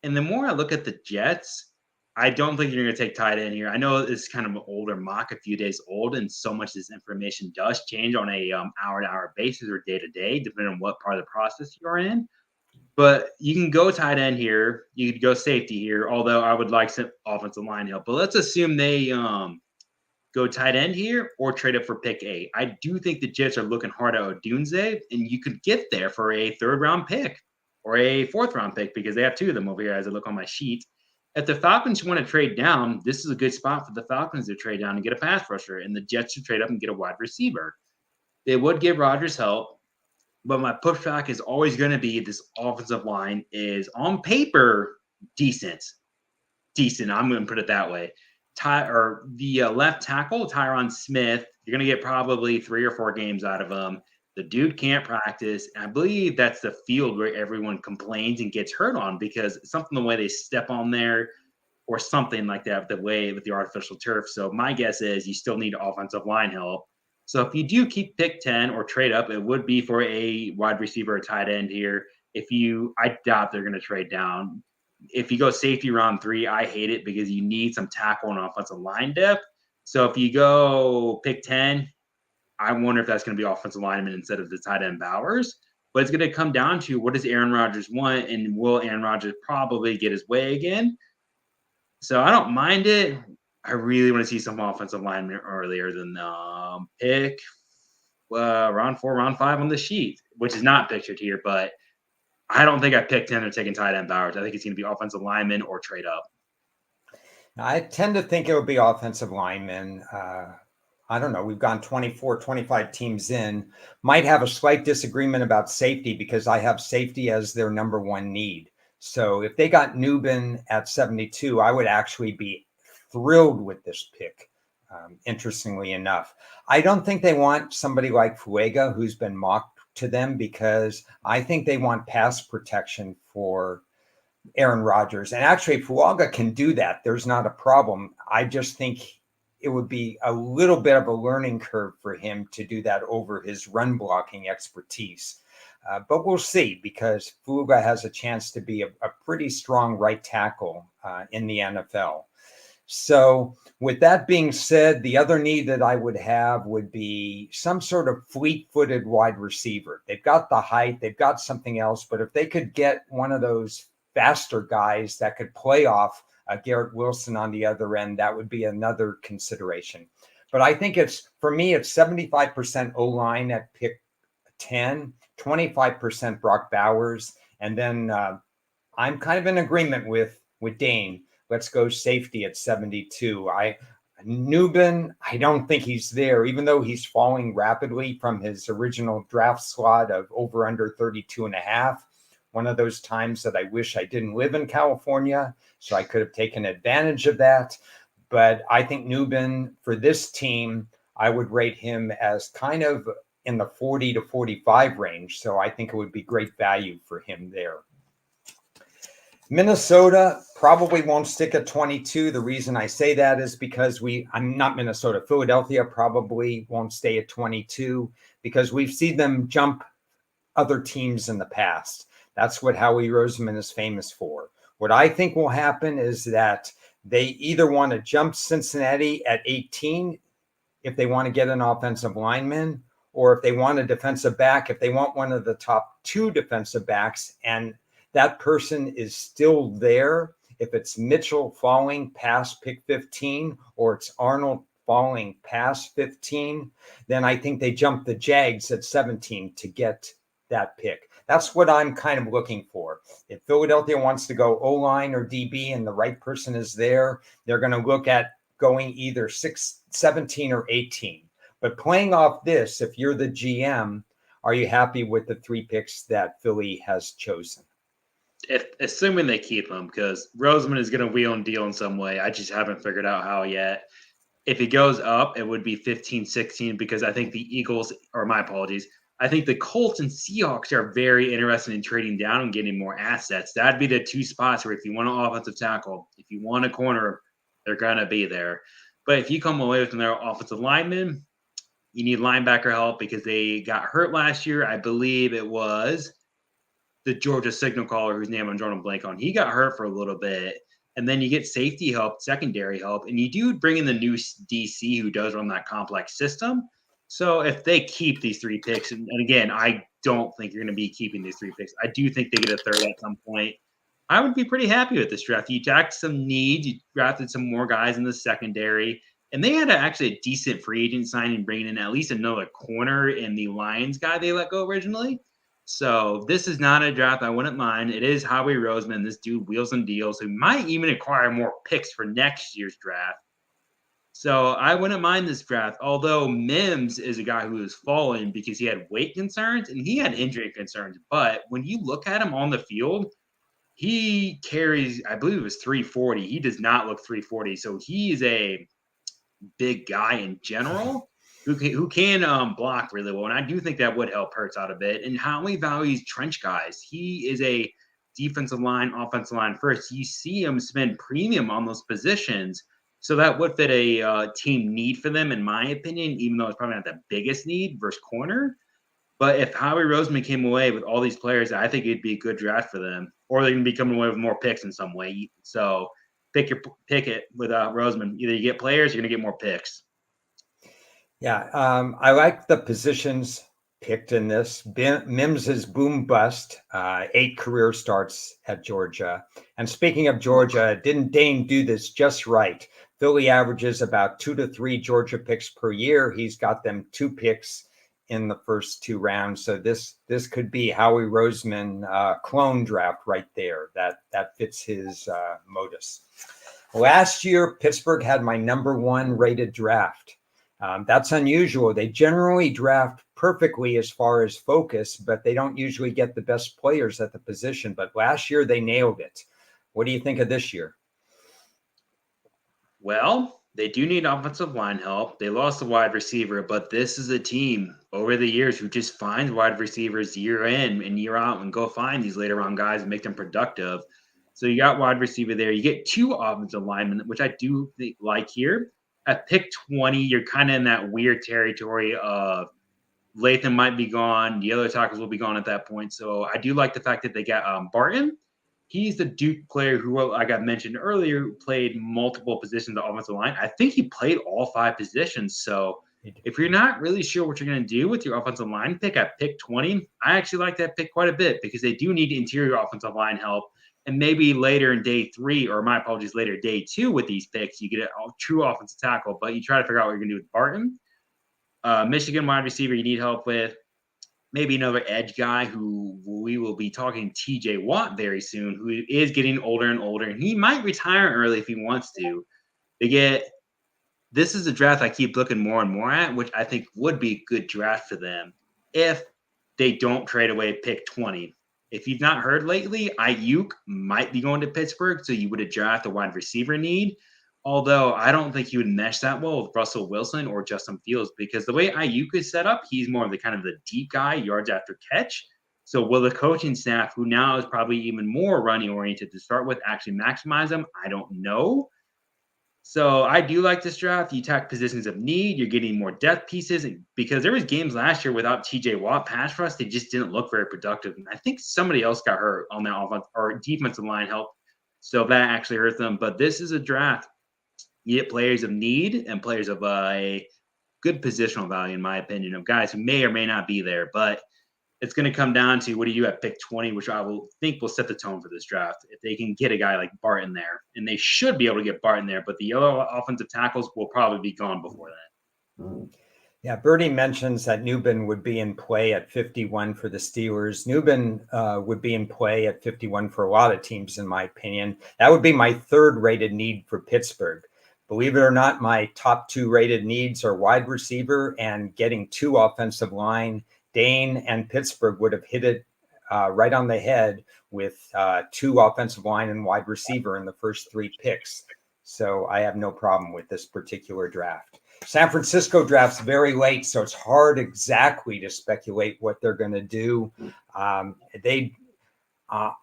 And the more I look at the Jets, I don't think you're going to take tight end here. I know it's kind of an older mock, a few days old, and so much of this information does change on a hour-to-hour basis or day-to-day, depending on what part of the process you're in. But you can go tight end here. You could go safety here, although I would like some offensive line help. But let's assume they go tight end here or trade up for pick 8. I do think the Jets are looking hard at Odunze, and you could get there for a 3rd-round pick or a 4th-round pick because they have 2 of them over here as I look on my sheet. If the Falcons want to trade down, this is a good spot for the Falcons to trade down and get a pass rusher, and the Jets to trade up and get a wide receiver. They would give Rodgers help, but my pushback is always going to be this offensive line is on paper decent. I'm going to put it that way. The left tackle, Tyron Smith, you're going to get probably 3 or 4 games out of him. The dude can't practice. I believe that's the field where everyone complains and gets hurt on because something the way they step on there or something like that, the way with the artificial turf. So my guess is you still need offensive line help. So if you do keep pick 10 or trade up, it would be for a wide receiver or tight end here. I doubt they're going to trade down. If you go safety round 3, I hate it because you need some tackle and offensive line depth. So if you go pick 10, I wonder if that's going to be offensive lineman instead of the tight end Bowers. But it's going to come down to what does Aaron Rodgers want, and will Aaron Rodgers probably get his way again? So I don't mind it. I really want to see some offensive linemen earlier than pick round 4, round 5 on the sheet, which is not pictured here. But I don't think I picked 10 or taking tight end Bowers. I think it's going to be offensive lineman or trade up. I tend to think it would be offensive linemen. I don't know. We've gone 24, 25 teams in. Might have a slight disagreement about safety because I have safety as their number one need. So if they got Nubin at 72, I would actually be thrilled with this pick, interestingly enough. I don't think they want somebody like Fuega, who's been mocked to them, because I think they want pass protection for Aaron Rodgers. And actually, Fuaga can do that. There's not a problem. I just think it would be a little bit of a learning curve for him to do that over his run blocking expertise. But we'll see, because Fuga has a chance to be a pretty strong right tackle in the NFL. So with that being said, the other need that I would have would be some sort of fleet-footed wide receiver. They've got the height, they've got something else, but if they could get one of those faster guys that could play off Garrett Wilson on the other end, that would be another consideration. But I think for me, it's 75% O-line at pick 10, 25% Brock Bowers. And then I'm kind of in agreement with Dane. Let's go safety at 72. Nubin, I don't think he's there, even though he's falling rapidly from his original draft slot of over under 32 and a half. One of those times that I wish I didn't live in California, so I could have taken advantage of that. But I think Nubin, for this team, I would rate him as kind of in the 40 to 45 range. So I think it would be great value for him there. Minnesota probably won't stick at 22. The reason I say that is because I'm not Minnesota. Philadelphia probably won't stay at 22 because we've seen them jump other teams in the past. That's what Howie Roseman is famous for. What I think will happen is that they either want to jump Cincinnati at 18 if they want to get an offensive lineman, or if they want a defensive back, if they want one of the top 2 defensive backs, and that person is still there. If it's Mitchell falling past pick 15, or it's Arnold falling past 15, then I think they jump the Jags at 17 to get that pick. That's what I'm kind of looking for. If Philadelphia wants to go O-line or DB and the right person is there, they're going to look at going either 17 or 18. But playing off this, if you're the GM, are you happy with the 3 picks that Philly has chosen? Assuming they keep him, because Roseman is going to wheel and deal in some way. I just haven't figured out how yet. If he goes up, it would be 15, 16, because I think the Eagles, or my apologies, I think the Colts and Seahawks are very interested in trading down and getting more assets. That'd be the 2 spots where if you want an offensive tackle, if you want a corner, they're going to be there. But if you come away with their offensive lineman, you need linebacker help because they got hurt last year. I believe it was the Georgia signal caller whose name I'm drawing a blank on. He got hurt for a little bit. And then you get safety help, secondary help, and you do bring in the new DC who does run that complex system. So if they keep these 3 picks, and again, I don't think you're going to be keeping these 3 picks. I do think they get a third at some point. I would be pretty happy with this draft. You attacked some needs. You drafted some more guys in the secondary. And they had actually a decent free agent signing, bringing in at least another corner in the Lions guy they let go originally. So this is not a draft I wouldn't mind. It is Howie Roseman, this dude wheels and deals, who might even acquire more picks for next year's draft. So I wouldn't mind this draft, although Mims is a guy who is falling because he had weight concerns and he had injury concerns. But when you look at him on the field, he carries, I believe it was 340. He does not look 340. So he is a big guy in general. who can block really well. And I do think that would help Hurts out a bit. And Howie values trench guys. He is a defensive line, offensive line first. You see him spend premium on those positions. So that would fit a team need for them, in my opinion, even though it's probably not the biggest need versus corner. But if Howie Roseman came away with all these players, I think it'd be a good draft for them. Or they're going to be coming away with more picks in some way. So pick it with Roseman. Either you get players, you're going to get more picks. Yeah, I like the positions picked in this. Mims is boom bust, 8 career starts at Georgia. And speaking of Georgia, didn't Dane do this just right? Philly averages about 2 to 3 Georgia picks per year. He's got them 2 picks in the first 2 rounds. So this could be Howie Roseman clone draft right there. That fits his modus. Last year, Pittsburgh had my number 1 rated draft. That's unusual. They generally draft perfectly as far as focus, but they don't usually get the best players at the position. But last year they nailed it. What do you think of this year? Well, they do need offensive line help. They lost a wide receiver, but this is a team over the years who just finds wide receivers year in and year out and go find these later round guys and make them productive. So you got wide receiver there. You get 2 offensive linemen, which I do think like here. At pick 20, you're kind of in that weird territory of Latham might be gone. The other tackles will be gone at that point. So I do like the fact that they got Barton. He's the Duke player who, like I mentioned earlier, played multiple positions of offensive line. I think he played all 5 positions. So if you're not really sure what you're going to do with your offensive line pick at pick 20, I actually like that pick quite a bit because they do need interior offensive line help. And maybe later in day 3, or my apologies, later day 2 with these picks, you get a true offensive tackle, but you try to figure out what you're going to do with Barton. Michigan wide receiver you need help with. Maybe another edge guy who we will be talking TJ Watt very soon, who is getting older and older, and he might retire early if he wants to. This is a draft I keep looking more and more at, which I think would be a good draft for them if they don't trade away pick 20. If you've not heard lately, Ayuk might be going to Pittsburgh, so you would draft a wide receiver need. Although I don't think he would mesh that well with Russell Wilson or Justin Fields because the way Ayuk is set up, he's more of the kind of the deep guy, yards after catch. So will the coaching staff, who now is probably even more running oriented to start with, actually maximize them? I don't know. So I do like this draft. You attack positions of need. You're getting more depth pieces because there was games last year without TJ Watt pass rush. They just didn't look very productive. And I think somebody else got hurt on that offense or defensive line help. So that actually hurt them. But this is a draft. You get players of need and players of a good positional value, in my opinion, of guys who may or may not be there. But it's going to come down to what do you at pick 20, which I will set the tone for this draft. If they can get a guy like Barton there, and they should be able to get Barton there, but the other offensive tackles will probably be gone before that. Yeah, Bertie mentions that Newbin would be in play at 51 for the Steelers. Newbin would be in play at 51 for a lot of teams, in my opinion. That would be my 3rd rated need for Pittsburgh. Believe it or not, my top 2 rated needs are wide receiver and getting 2 offensive line. Dane and Pittsburgh would have hit it right on the head with 2 offensive line and wide receiver in the first 3 picks. So I have no problem with this particular draft. San Francisco drafts very late, so it's hard exactly to speculate what they're going to do.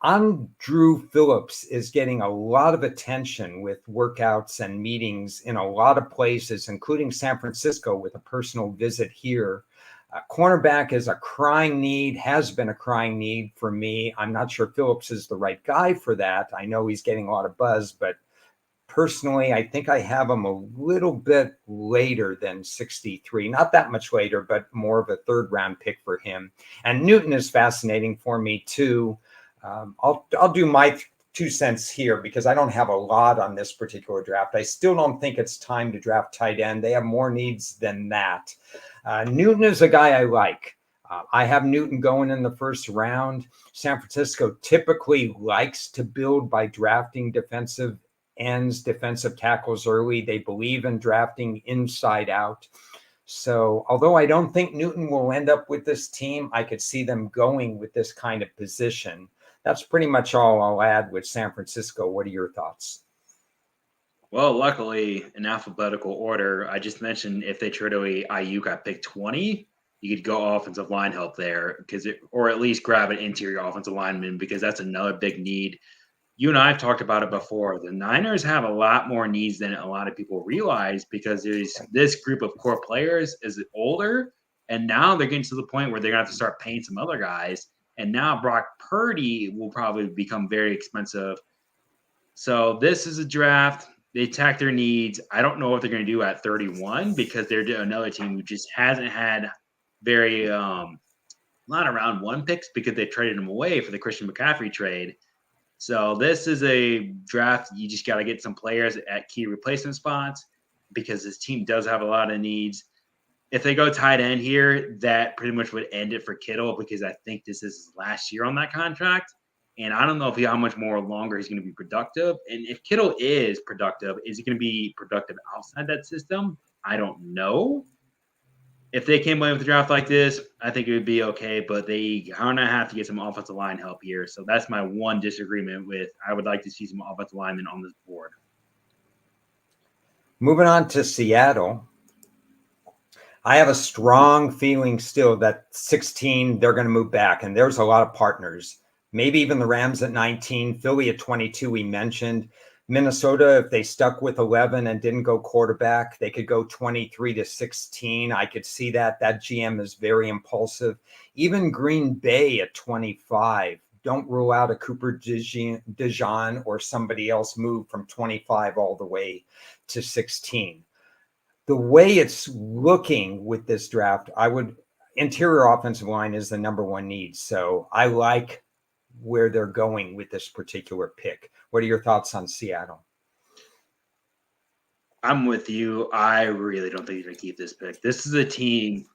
Andrew Phillips is getting a lot of attention with workouts and meetings in a lot of places, including San Francisco with a personal visit here. Cornerback is a crying need, has been a crying need for me. I'm not sure Phillips is the right guy for that. I know he's getting a lot of buzz, but personally, I think I have him a little bit later than 63. Not that much later, but more of a 3rd round pick for him. And Newton is fascinating for me too. I'll do my 2 cents here because I don't have a lot on this particular draft. I still don't think it's time to draft tight end. They have more needs than that. Newton is a guy I like. I have Newton going in the 1st round. San Francisco typically likes to build by drafting defensive ends, defensive tackles early. They believe in drafting inside out. So although I don't think Newton will end up with this team, I could see them going with this kind of position. That's pretty much all I'll add with San Francisco. What are your thoughts? Well, luckily, in alphabetical order, I just mentioned if they trade away Ayuk at pick 20, you could go offensive line help there or at least grab an interior offensive lineman because that's another big need. You and I have talked about it before. The Niners have a lot more needs than a lot of people realize because there's this group of core players is older, and now they're getting to the point where they're gonna have to start paying some other guys. And now Brock Purdy will probably become very expensive. So this is a draft. They attack their needs. I don't know what they're going to do at 31 because they're another team who just hasn't had very lot of round one picks because they traded them away for the Christian McCaffrey trade. So this is a draft. You just got to get some players at key replacement spots because this team does have a lot of needs. If they go tight end here, that pretty much would end it for Kittle because I think this is his last year on that contract. And I don't know how much more longer he's going to be productive. And if Kittle is productive, is he going to be productive outside that system? I don't know. If they came away with a draft like this, I think it would be okay, but they are going to have to get some offensive line help here. So that's my one disagreement with. I would like to see some offensive linemen on this board. Moving on to Seattle. I have a strong feeling still that 16, they're going to move back, and there's a lot of partners. Maybe even the Rams at 19, Philly at 22, we mentioned. Minnesota, if they stuck with 11 and didn't go quarterback, they could go 23 to 16. I could see that. That GM is very impulsive. Even Green Bay at 25. Don't rule out a Cooper DeJean or somebody else move from 25 all the way to 16. The way it's looking with this draft, interior offensive line is the number one need. So I like where they're going with this particular pick. What are your thoughts on Seattle? I'm with you. I really don't think they're going to keep this pick. This is a team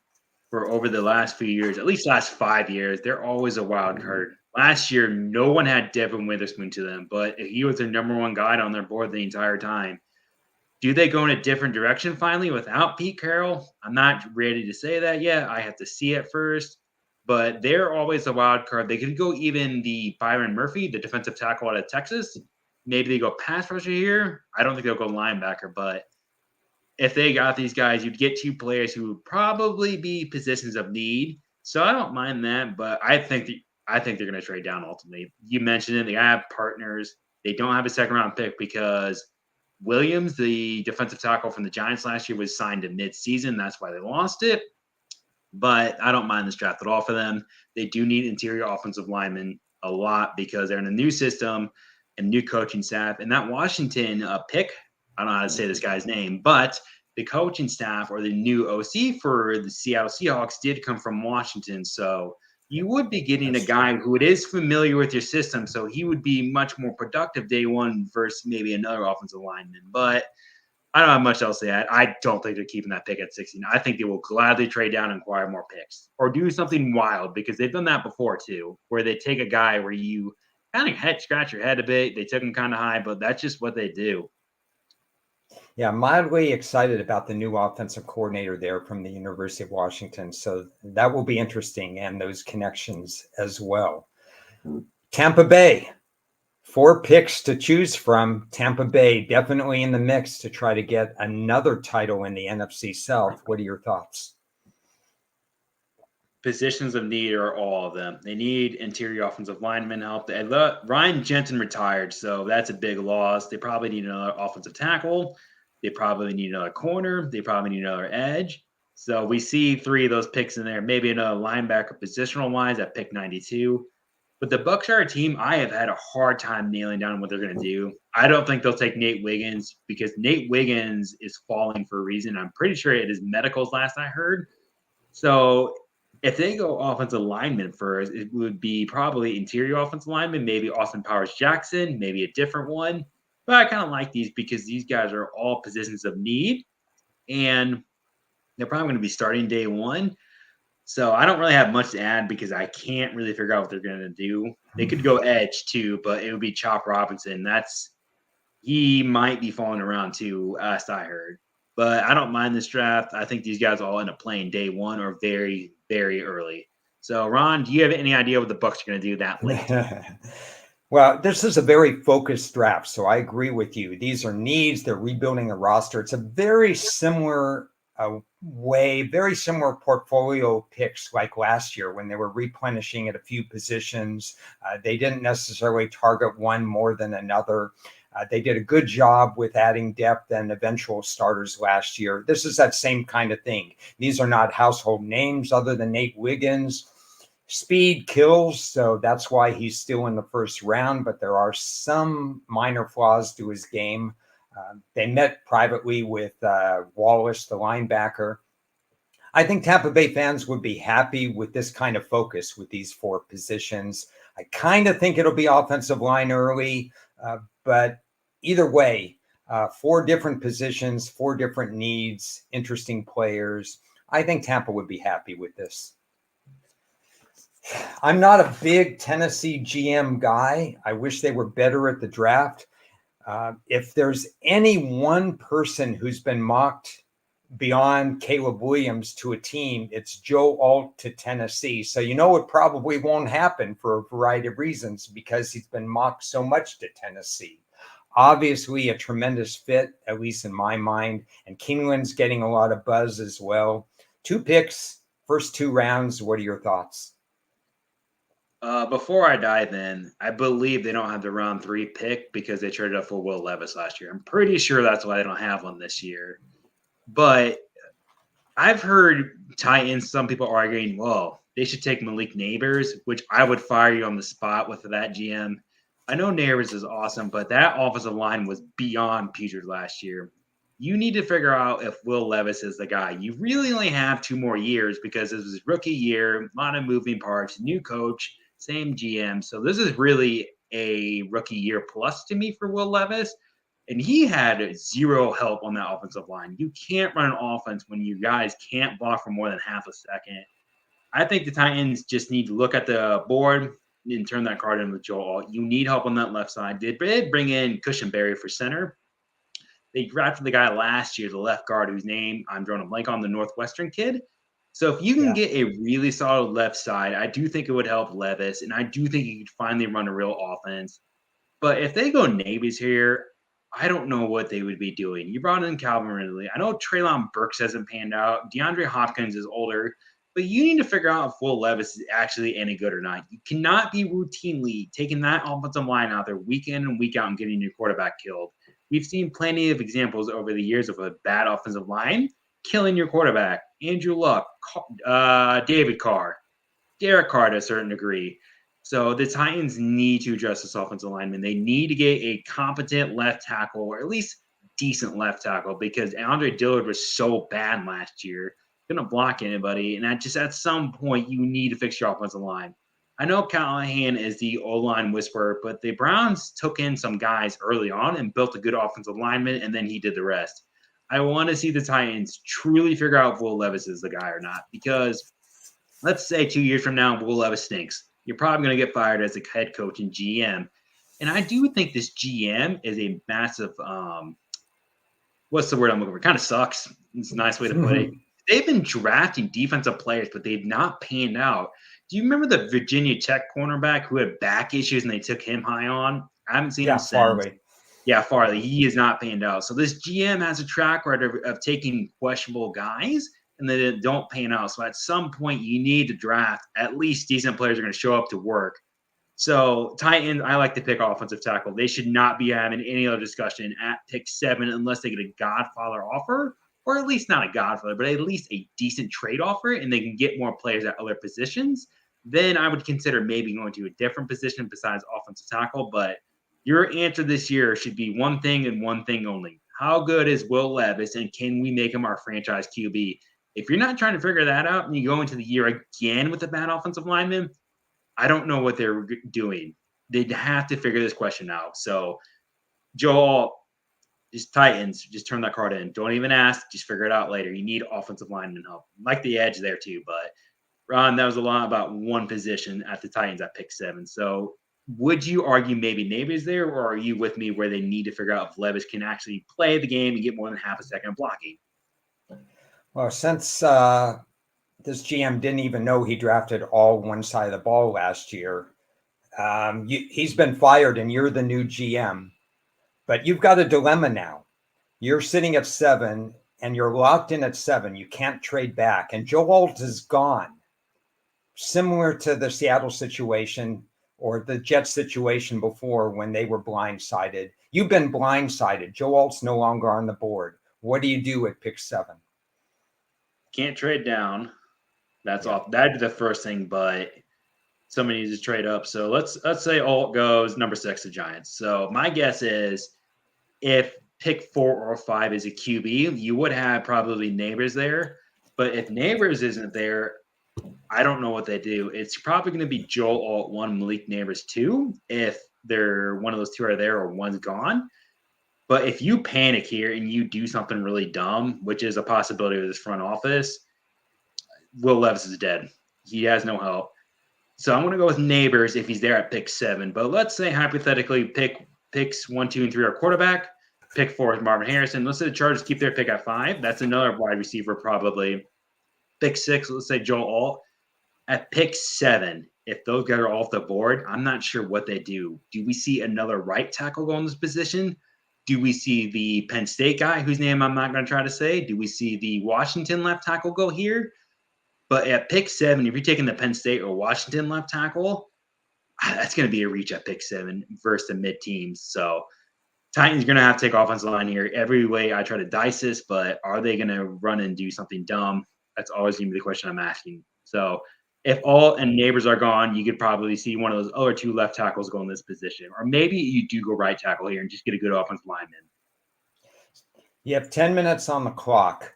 for over the last few years, at least last 5 years, they're always a wild card. Last year, no one had Devin Witherspoon to them, but he was their number one guy on their board the entire time. Do they go in a different direction finally without Pete Carroll? I'm not ready to say that yet. I have to see it first. But they're always a wild card. They could go even the Byron Murphy, the defensive tackle out of Texas. Maybe they go pass rusher here. I don't think they'll go linebacker, but if they got these guys, you'd get two players who would probably be positions of need. So I don't mind that, but I think they're going to trade down ultimately. You mentioned it. They have partners. They don't have a second round pick because Williams, the defensive tackle from the Giants last year, was signed to mid-season. That's why they lost it. But I don't mind this draft at all for them. They do need interior offensive linemen a lot because they're in a new system and new coaching staff. And that Washington pick, I don't know how to say this guy's name, but the coaching staff or the new OC for the Seattle Seahawks did come from Washington. So you would be getting a guy who is familiar with your system. So he would be much more productive day one versus maybe another offensive lineman. But I don't have much else to add. I don't think they're keeping that pick at 16. I think they will gladly trade down and acquire more picks or do something wild because they've done that before too, where they take a guy where you kind of scratch your head a bit. They took him kind of high, but that's just what they do. Yeah, mildly excited about the new offensive coordinator there from the University of Washington. So that will be interesting, and those connections as well. Tampa Bay, 4 picks to choose from. Tampa Bay definitely in the mix to try to get another title in the NFC South. What are your thoughts? Positions of need are all of them. They need interior offensive lineman help. Ryan Jensen retired, so that's a big loss. They probably need another offensive tackle. They probably need another corner. They probably need another edge. So we see 3 of those picks in there. Maybe another linebacker positional wise at pick 92. But the Bucs are a team I have had a hard time nailing down what they're going to do. I don't think they'll take Nate Wiggins because Nate Wiggins is falling for a reason. I'm pretty sure it is medicals last I heard. So if they go offensive lineman first, it would be probably interior offensive lineman, maybe Austin Powers Jackson, maybe a different one. But I kind of like these because these guys are all positions of need, and they're probably going to be starting day one. So I don't really have much to add because I can't really figure out what they're going to do. They could go edge too, but it would be Chop Robinson. He might be falling around too, last I heard. But I don't mind this draft. I think these guys all end up playing day one or very, very early. So, Ron, do you have any idea what the Bucs are going to do that late? Well, this is a very focused draft, so I agree with you. These are needs. They're rebuilding a roster. It's a very similar very similar portfolio picks like last year when they were replenishing at a few positions. They didn't necessarily target one more than another. They did a good job with adding depth and eventual starters last year. This is that same kind of thing. These are not household names other than Nate Wiggins. Speed kills, so that's why he's still in the first round, but there are some minor flaws to his game. They met privately with Wallace, the linebacker. I think Tampa Bay fans would be happy with this kind of focus with these four positions. I kind of think it'll be offensive line early, but either way, four different positions, four different needs, interesting players. I think Tampa would be happy with this. I'm not a big Tennessee GM guy. I wish they were better at the draft. If there's any one person who's been mocked beyond Caleb Williams to a team, it's Joe Alt to Tennessee. So you know it probably won't happen for a variety of reasons because he's been mocked so much to Tennessee. Obviously a tremendous fit, at least in my mind. And Keeneland's getting a lot of buzz as well. 2 picks, first 2 rounds. What are your thoughts? Before I dive in, I believe they don't have the round 3 pick because they traded up for Will Levis last year. I'm pretty sure that's why they don't have one this year. But I've heard Titans, some people arguing, well, they should take Malik Neighbors, which I would fire you on the spot with that GM. I know Neighbors is awesome, but that offensive line was beyond putrid last year. You need to figure out if Will Levis is the guy. You really only have 2 more years because this was his rookie year, a lot of moving parts, new coach, same GM. So this is really a rookie year plus to me for Will Levis. And he had 0 help on that offensive line. You can't run an offense when you guys can't block for more than half a second. I think the Titans just need to look at the board and turn that card in with Joel. You need help on that left side. They did bring in Cushenberry for center. They drafted the guy last year, the left guard, whose name I'm drawing a blank on, the Northwestern kid. So if you can get a really solid left side, I do think it would help Levis, and I do think he could finally run a real offense. But if they go navies here, I don't know what they would be doing. You brought in Calvin Ridley. I know Treylon Burks hasn't panned out. DeAndre Hopkins is older, but you need to figure out if Will Levis is actually any good or not. You cannot be routinely taking that offensive line out there week in and week out and getting your quarterback killed. We've seen plenty of examples over the years of a bad offensive line killing your quarterback. Andrew Luck, David Carr, Derek Carr to a certain degree. So the Titans need to address this offensive lineman. They need to get a competent left tackle, or at least decent left tackle, because Andre Dillard was so bad last year. Couldn't block anybody. And at some point, you need to fix your offensive line. I know Callahan is the O-line whisperer, but the Browns took in some guys early on and built a good offensive lineman, and then he did the rest. I want to see the Titans truly figure out if Will Levis is the guy or not, because let's say 2 years from now, Will Levis stinks. You're probably going to get fired as a head coach and GM. And I do think this GM is a massive, what's the word I'm looking for? Kind of sucks. It's a nice way to put it. They've been drafting defensive players, but they've not panned out. Do you remember the Virginia Tech cornerback who had back issues and they took him high on? I haven't seen him since. Farley. Yeah, Farley. He is not panned out. So this GM has a track record of taking questionable guys and they don't pan out. So at some point, you need to draft at least decent players are going to show up to work. So Titans, I like to pick offensive tackle. They should not be having any other discussion at pick 7 unless they get a Godfather offer, or at least not a Godfather, but at least a decent trade offer, and they can get more players at other positions. Then I would consider maybe going to a different position besides offensive tackle. But your answer this year should be one thing and one thing only. How good is Will Levis, and can we make him our franchise QB? If you're not trying to figure that out and you go into the year again with a bad offensive lineman, I don't know what they're doing. They'd have to figure this question out. So, Joel, just Titans, just turn that card in. Don't even ask. Just figure it out later. You need offensive lineman help. Like the edge there too. But, Ron, that was a lot about one position at the Titans at pick 7. So, would you argue maybe Neighbors there, or are you with me where they need to figure out if Levis can actually play the game and get more than half a second of blocking? Well, since this GM didn't even know he drafted all one side of the ball last year, He's been fired and you're the new GM, but you've got a dilemma now. You're sitting at 7 and you're locked in at 7. You can't trade back. And Joe Alt is gone. Similar to the Seattle situation or the Jets situation before when they were blindsided. You've been blindsided. Joe Alt's no longer on the board. What do you do at pick 7? Can't trade down. That's off. That'd be the first thing, but somebody needs to trade up. So let's say Alt goes number 6 to Giants. So my guess is if pick 4 or 5 is a QB, you would have probably Neighbors there. But if Neighbors isn't there, I don't know what they do. It's probably going to be Joel Alt 1, Malik Neighbors 2, if they're one of those two are there or one's gone. But if you panic here and you do something really dumb, which is a possibility with this front office, Will Levis is dead. He has no help. So I'm going to go with Neighbors if he's there at pick 7. But let's say hypothetically picks 1, 2, and 3 are quarterback. Pick 4 is Marvin Harrison. Let's say the Chargers keep their pick at 5. That's another wide receiver probably. Pick 6, let's say Joel Alt. At pick 7, if those guys are off the board, I'm not sure what they do. Do we see another right tackle go in this position? Do we see the Penn State guy, whose name I'm not going to try to say? Do we see the Washington left tackle go here? But at pick 7, if you're taking the Penn State or Washington left tackle, that's going to be a reach at pick 7 versus the mid teams. So Titans are going to have to take offensive line here every way I try to dice this, but are they going to run and do something dumb? That's always going to be the question I'm asking. So if Alt and Neighbors are gone, you could probably see one of those other 2 left tackles go in this position. Or maybe you do go right tackle here and just get a good offensive lineman. You have 10 minutes on the clock.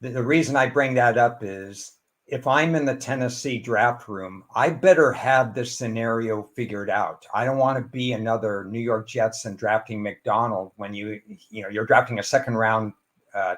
The reason I bring that up is if I'm in the Tennessee draft room, I better have this scenario figured out. I don't want to be another New York Jets and drafting McDonald when you're drafting a second round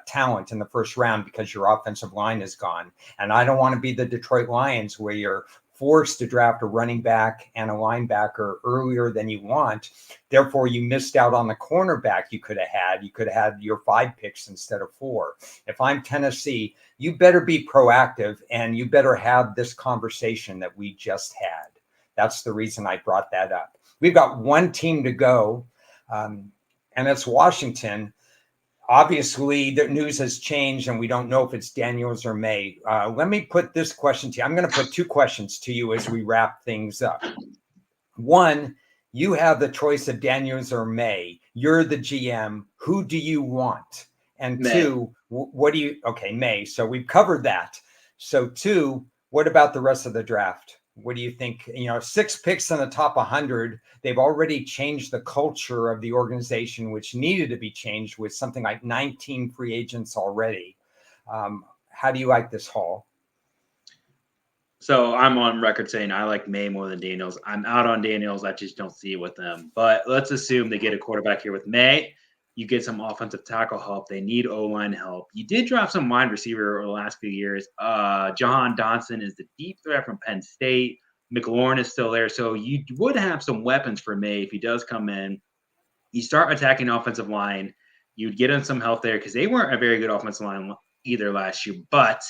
talent in the first round because your offensive line is gone. And I don't want to be the Detroit Lions where you're forced to draft a running back and a linebacker earlier than you want. Therefore, you missed out on the cornerback you could have had. You could have had your 5 picks instead of 4. If I'm Tennessee, you better be proactive and you better have this conversation that we just had. That's the reason I brought that up. We've got one team to go, and it's Washington. Obviously, the news has changed, and we don't know if it's Daniels or May. Let me put this question to you. I'm going to put 2 questions to you as we wrap things up. One, you have the choice of Daniels or May. You're the GM. Who do you want? And May. 2, what do you? Okay, May. So we've covered that. So 2, what about the rest of the draft? What do you think? 6 picks in the top 100. They've already changed the culture of the organization, which needed to be changed with something like 19 free agents already. How do you like this haul? So I'm on record saying I like May more than Daniels. I'm out on Daniels. I just don't see it with them. But let's assume they get a quarterback here with May. You get some offensive tackle help. They need O-line help. You did drop some wide receiver over the last few years. Jahan Dotson is the deep threat from Penn State. McLaurin is still there. So you would have some weapons for May if he does come in. You start attacking offensive line. You'd get him some help there because they weren't a very good offensive line either last year. But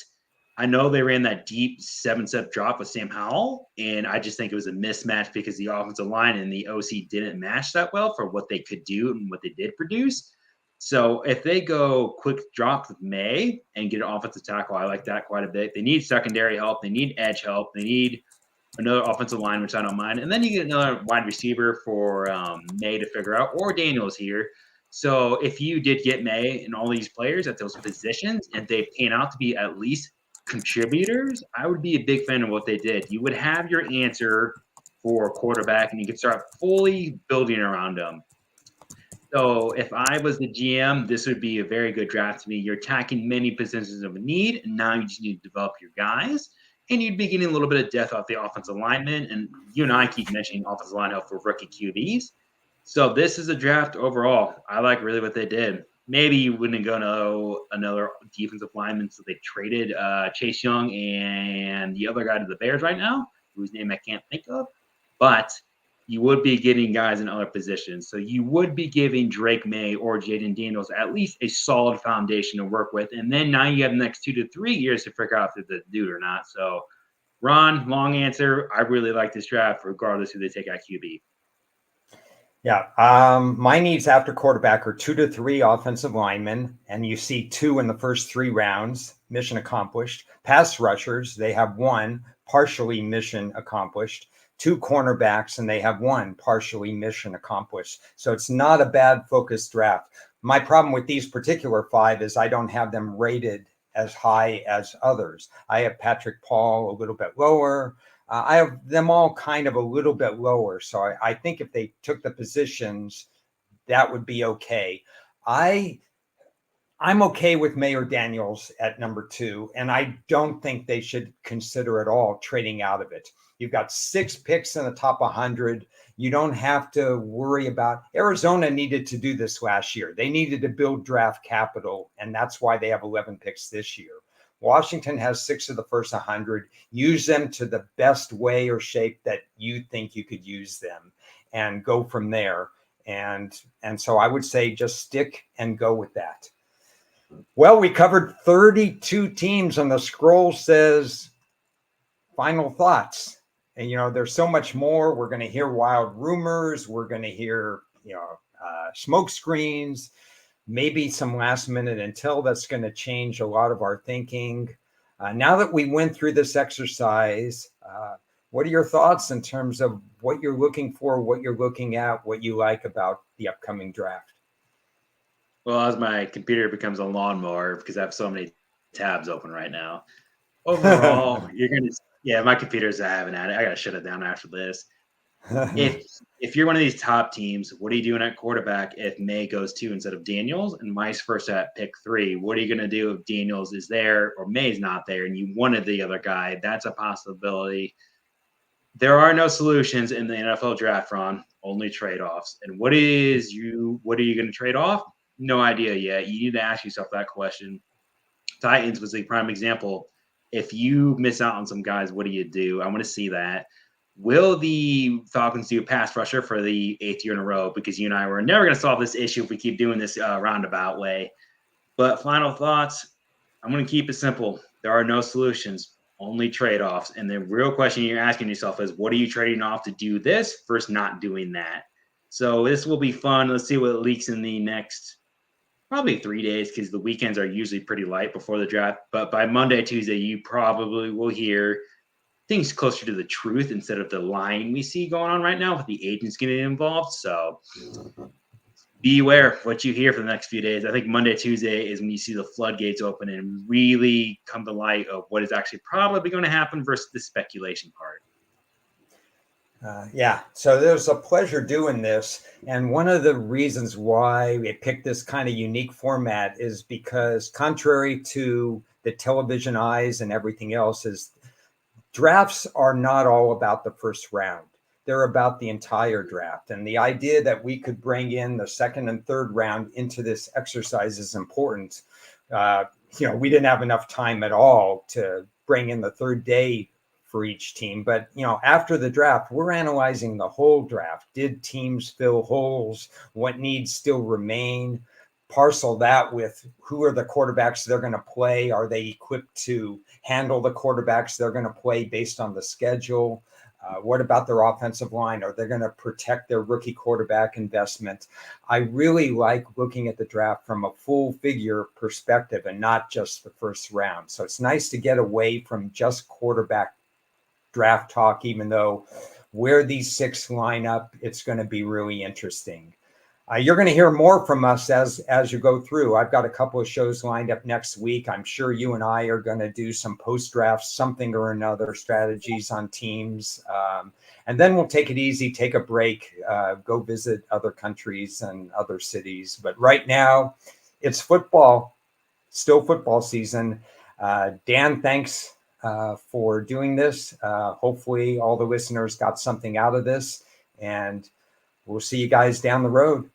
I know they ran that deep 7-step drop with Sam Howell, and I just think it was a mismatch because the offensive line and the OC didn't match that well for what they could do and what they did produce. So if they go quick drop with May and get an offensive tackle, I like that quite a bit. They need secondary help. They need edge help. They need another offensive line, which I don't mind. And then you get another wide receiver for May to figure out, or Daniels here. So if you did get May and all these players at those positions and they pan out to be at least contributors, I would be a big fan of what they did. You would have your answer for quarterback and you could start fully building around them. So if I was the GM, this would be a very good draft to me. You're attacking many positions of need, and now you just need to develop your guys. And you'd be getting a little bit of depth off the offensive linemen. And you and I keep mentioning offensive line help for rookie QBs. So this is a draft overall. I like really what they did. Maybe you wouldn't go to another defensive lineman, so they traded Chase Young and the other guy to the Bears right now, whose name I can't think of. But you would be getting guys in other positions. So you would be giving Drake May or Jaden Daniels at least a solid foundation to work with. And then now you have the next 2 to 3 years to figure out if they're the dude or not. So Ron, long answer. I really like this draft, regardless who they take at QB. Yeah. My needs after quarterback are 2 to 3 offensive linemen, and you see 2 in the first 3 rounds. Mission accomplished. Pass rushers, they have 1, partially mission accomplished. 2 cornerbacks, and they have 1, partially mission accomplished. So it's not a bad focused draft. My problem with these particular 5 is I don't have them rated as high as others. I have Patrick Paul a little bit lower. I have them all kind of a little bit lower. So I think if they took the positions, that would be okay. I'm okay with Mayor Daniels at number 2, and I don't think they should consider at all trading out of it. You've got 6 picks in the top 100. You don't have to worry about. Arizona needed to do this last year. They needed to build draft capital, and that's why they have 11 picks this year. Washington has 6 of the first 100. Use them to the best way or shape that you think you could use them and go from there. And so I would say just stick and go with that. Well, we covered 32 teams, and the scroll says final thoughts. And, there's so much more. We're going to hear wild rumors. We're going to hear, smoke screens, maybe some last minute intel that's going to change a lot of our thinking. Now that we went through this exercise, what are your thoughts in terms of what you're looking for, what you're looking at, what you like about the upcoming draft? Well, as my computer becomes a lawnmower because I have so many tabs open right now. Overall, my computer's having at it. I gotta shut it down after this. If you're one of these top teams, what are you doing at quarterback if May goes 2 instead of Daniels and Mike's first at pick 3? What are you gonna do if Daniels is there or May's not there and you wanted the other guy? That's a possibility. There are no solutions in the NFL draft, Ron. Only trade-offs. And what are you going to trade off? No idea yet. You need to ask yourself that question. Titans was a prime example. If you miss out on some guys, what do you do? I want to see that. Will the Falcons do a pass rusher for the 8th year in a row? Because you and I were never going to solve this issue if we keep doing this roundabout way. But final thoughts, I'm going to keep it simple. There are no solutions, only trade-offs. And the real question you're asking yourself is, what are you trading off to do this versus not doing that? So this will be fun. Let's see what leaks in the next probably 3 days because the weekends are usually pretty light before the draft. But by Monday, Tuesday, you probably will hear things closer to the truth instead of the lying we see going on right now with the agents getting involved. So beware what you hear for the next few days. I think Monday, Tuesday is when you see the floodgates open and really come to light of what is actually probably going to happen versus the speculation part. So there's a pleasure doing this. And one of the reasons why we picked this kind of unique format is because contrary to the television eyes and everything else, is drafts are not all about the first round. They're about the entire draft. And the idea that we could bring in the second and third round into this exercise is important. We didn't have enough time at all to bring in the third day for each team. But, after the draft, we're analyzing the whole draft. Did teams fill holes? What needs still remain? Parcel that with who are the quarterbacks they're going to play? Are they equipped to handle the quarterbacks they're going to play based on the schedule? What about their offensive line? Are they going to protect their rookie quarterback investment? I really like looking at the draft from a full figure perspective and not just the first round. So it's nice to get away from just quarterback draft talk, even though where these 6 line up, it's going to be really interesting. You're going to hear more from us as you go through. I've got a couple of shows lined up next week. I'm sure you and I are going to do some post-draft, something or another, strategies on teams. And then we'll take it easy, take a break, go visit other countries and other cities. But right now, it's football, still football season. Dan, thanks for doing this. Hopefully all the listeners got something out of this. And we'll see you guys down the road.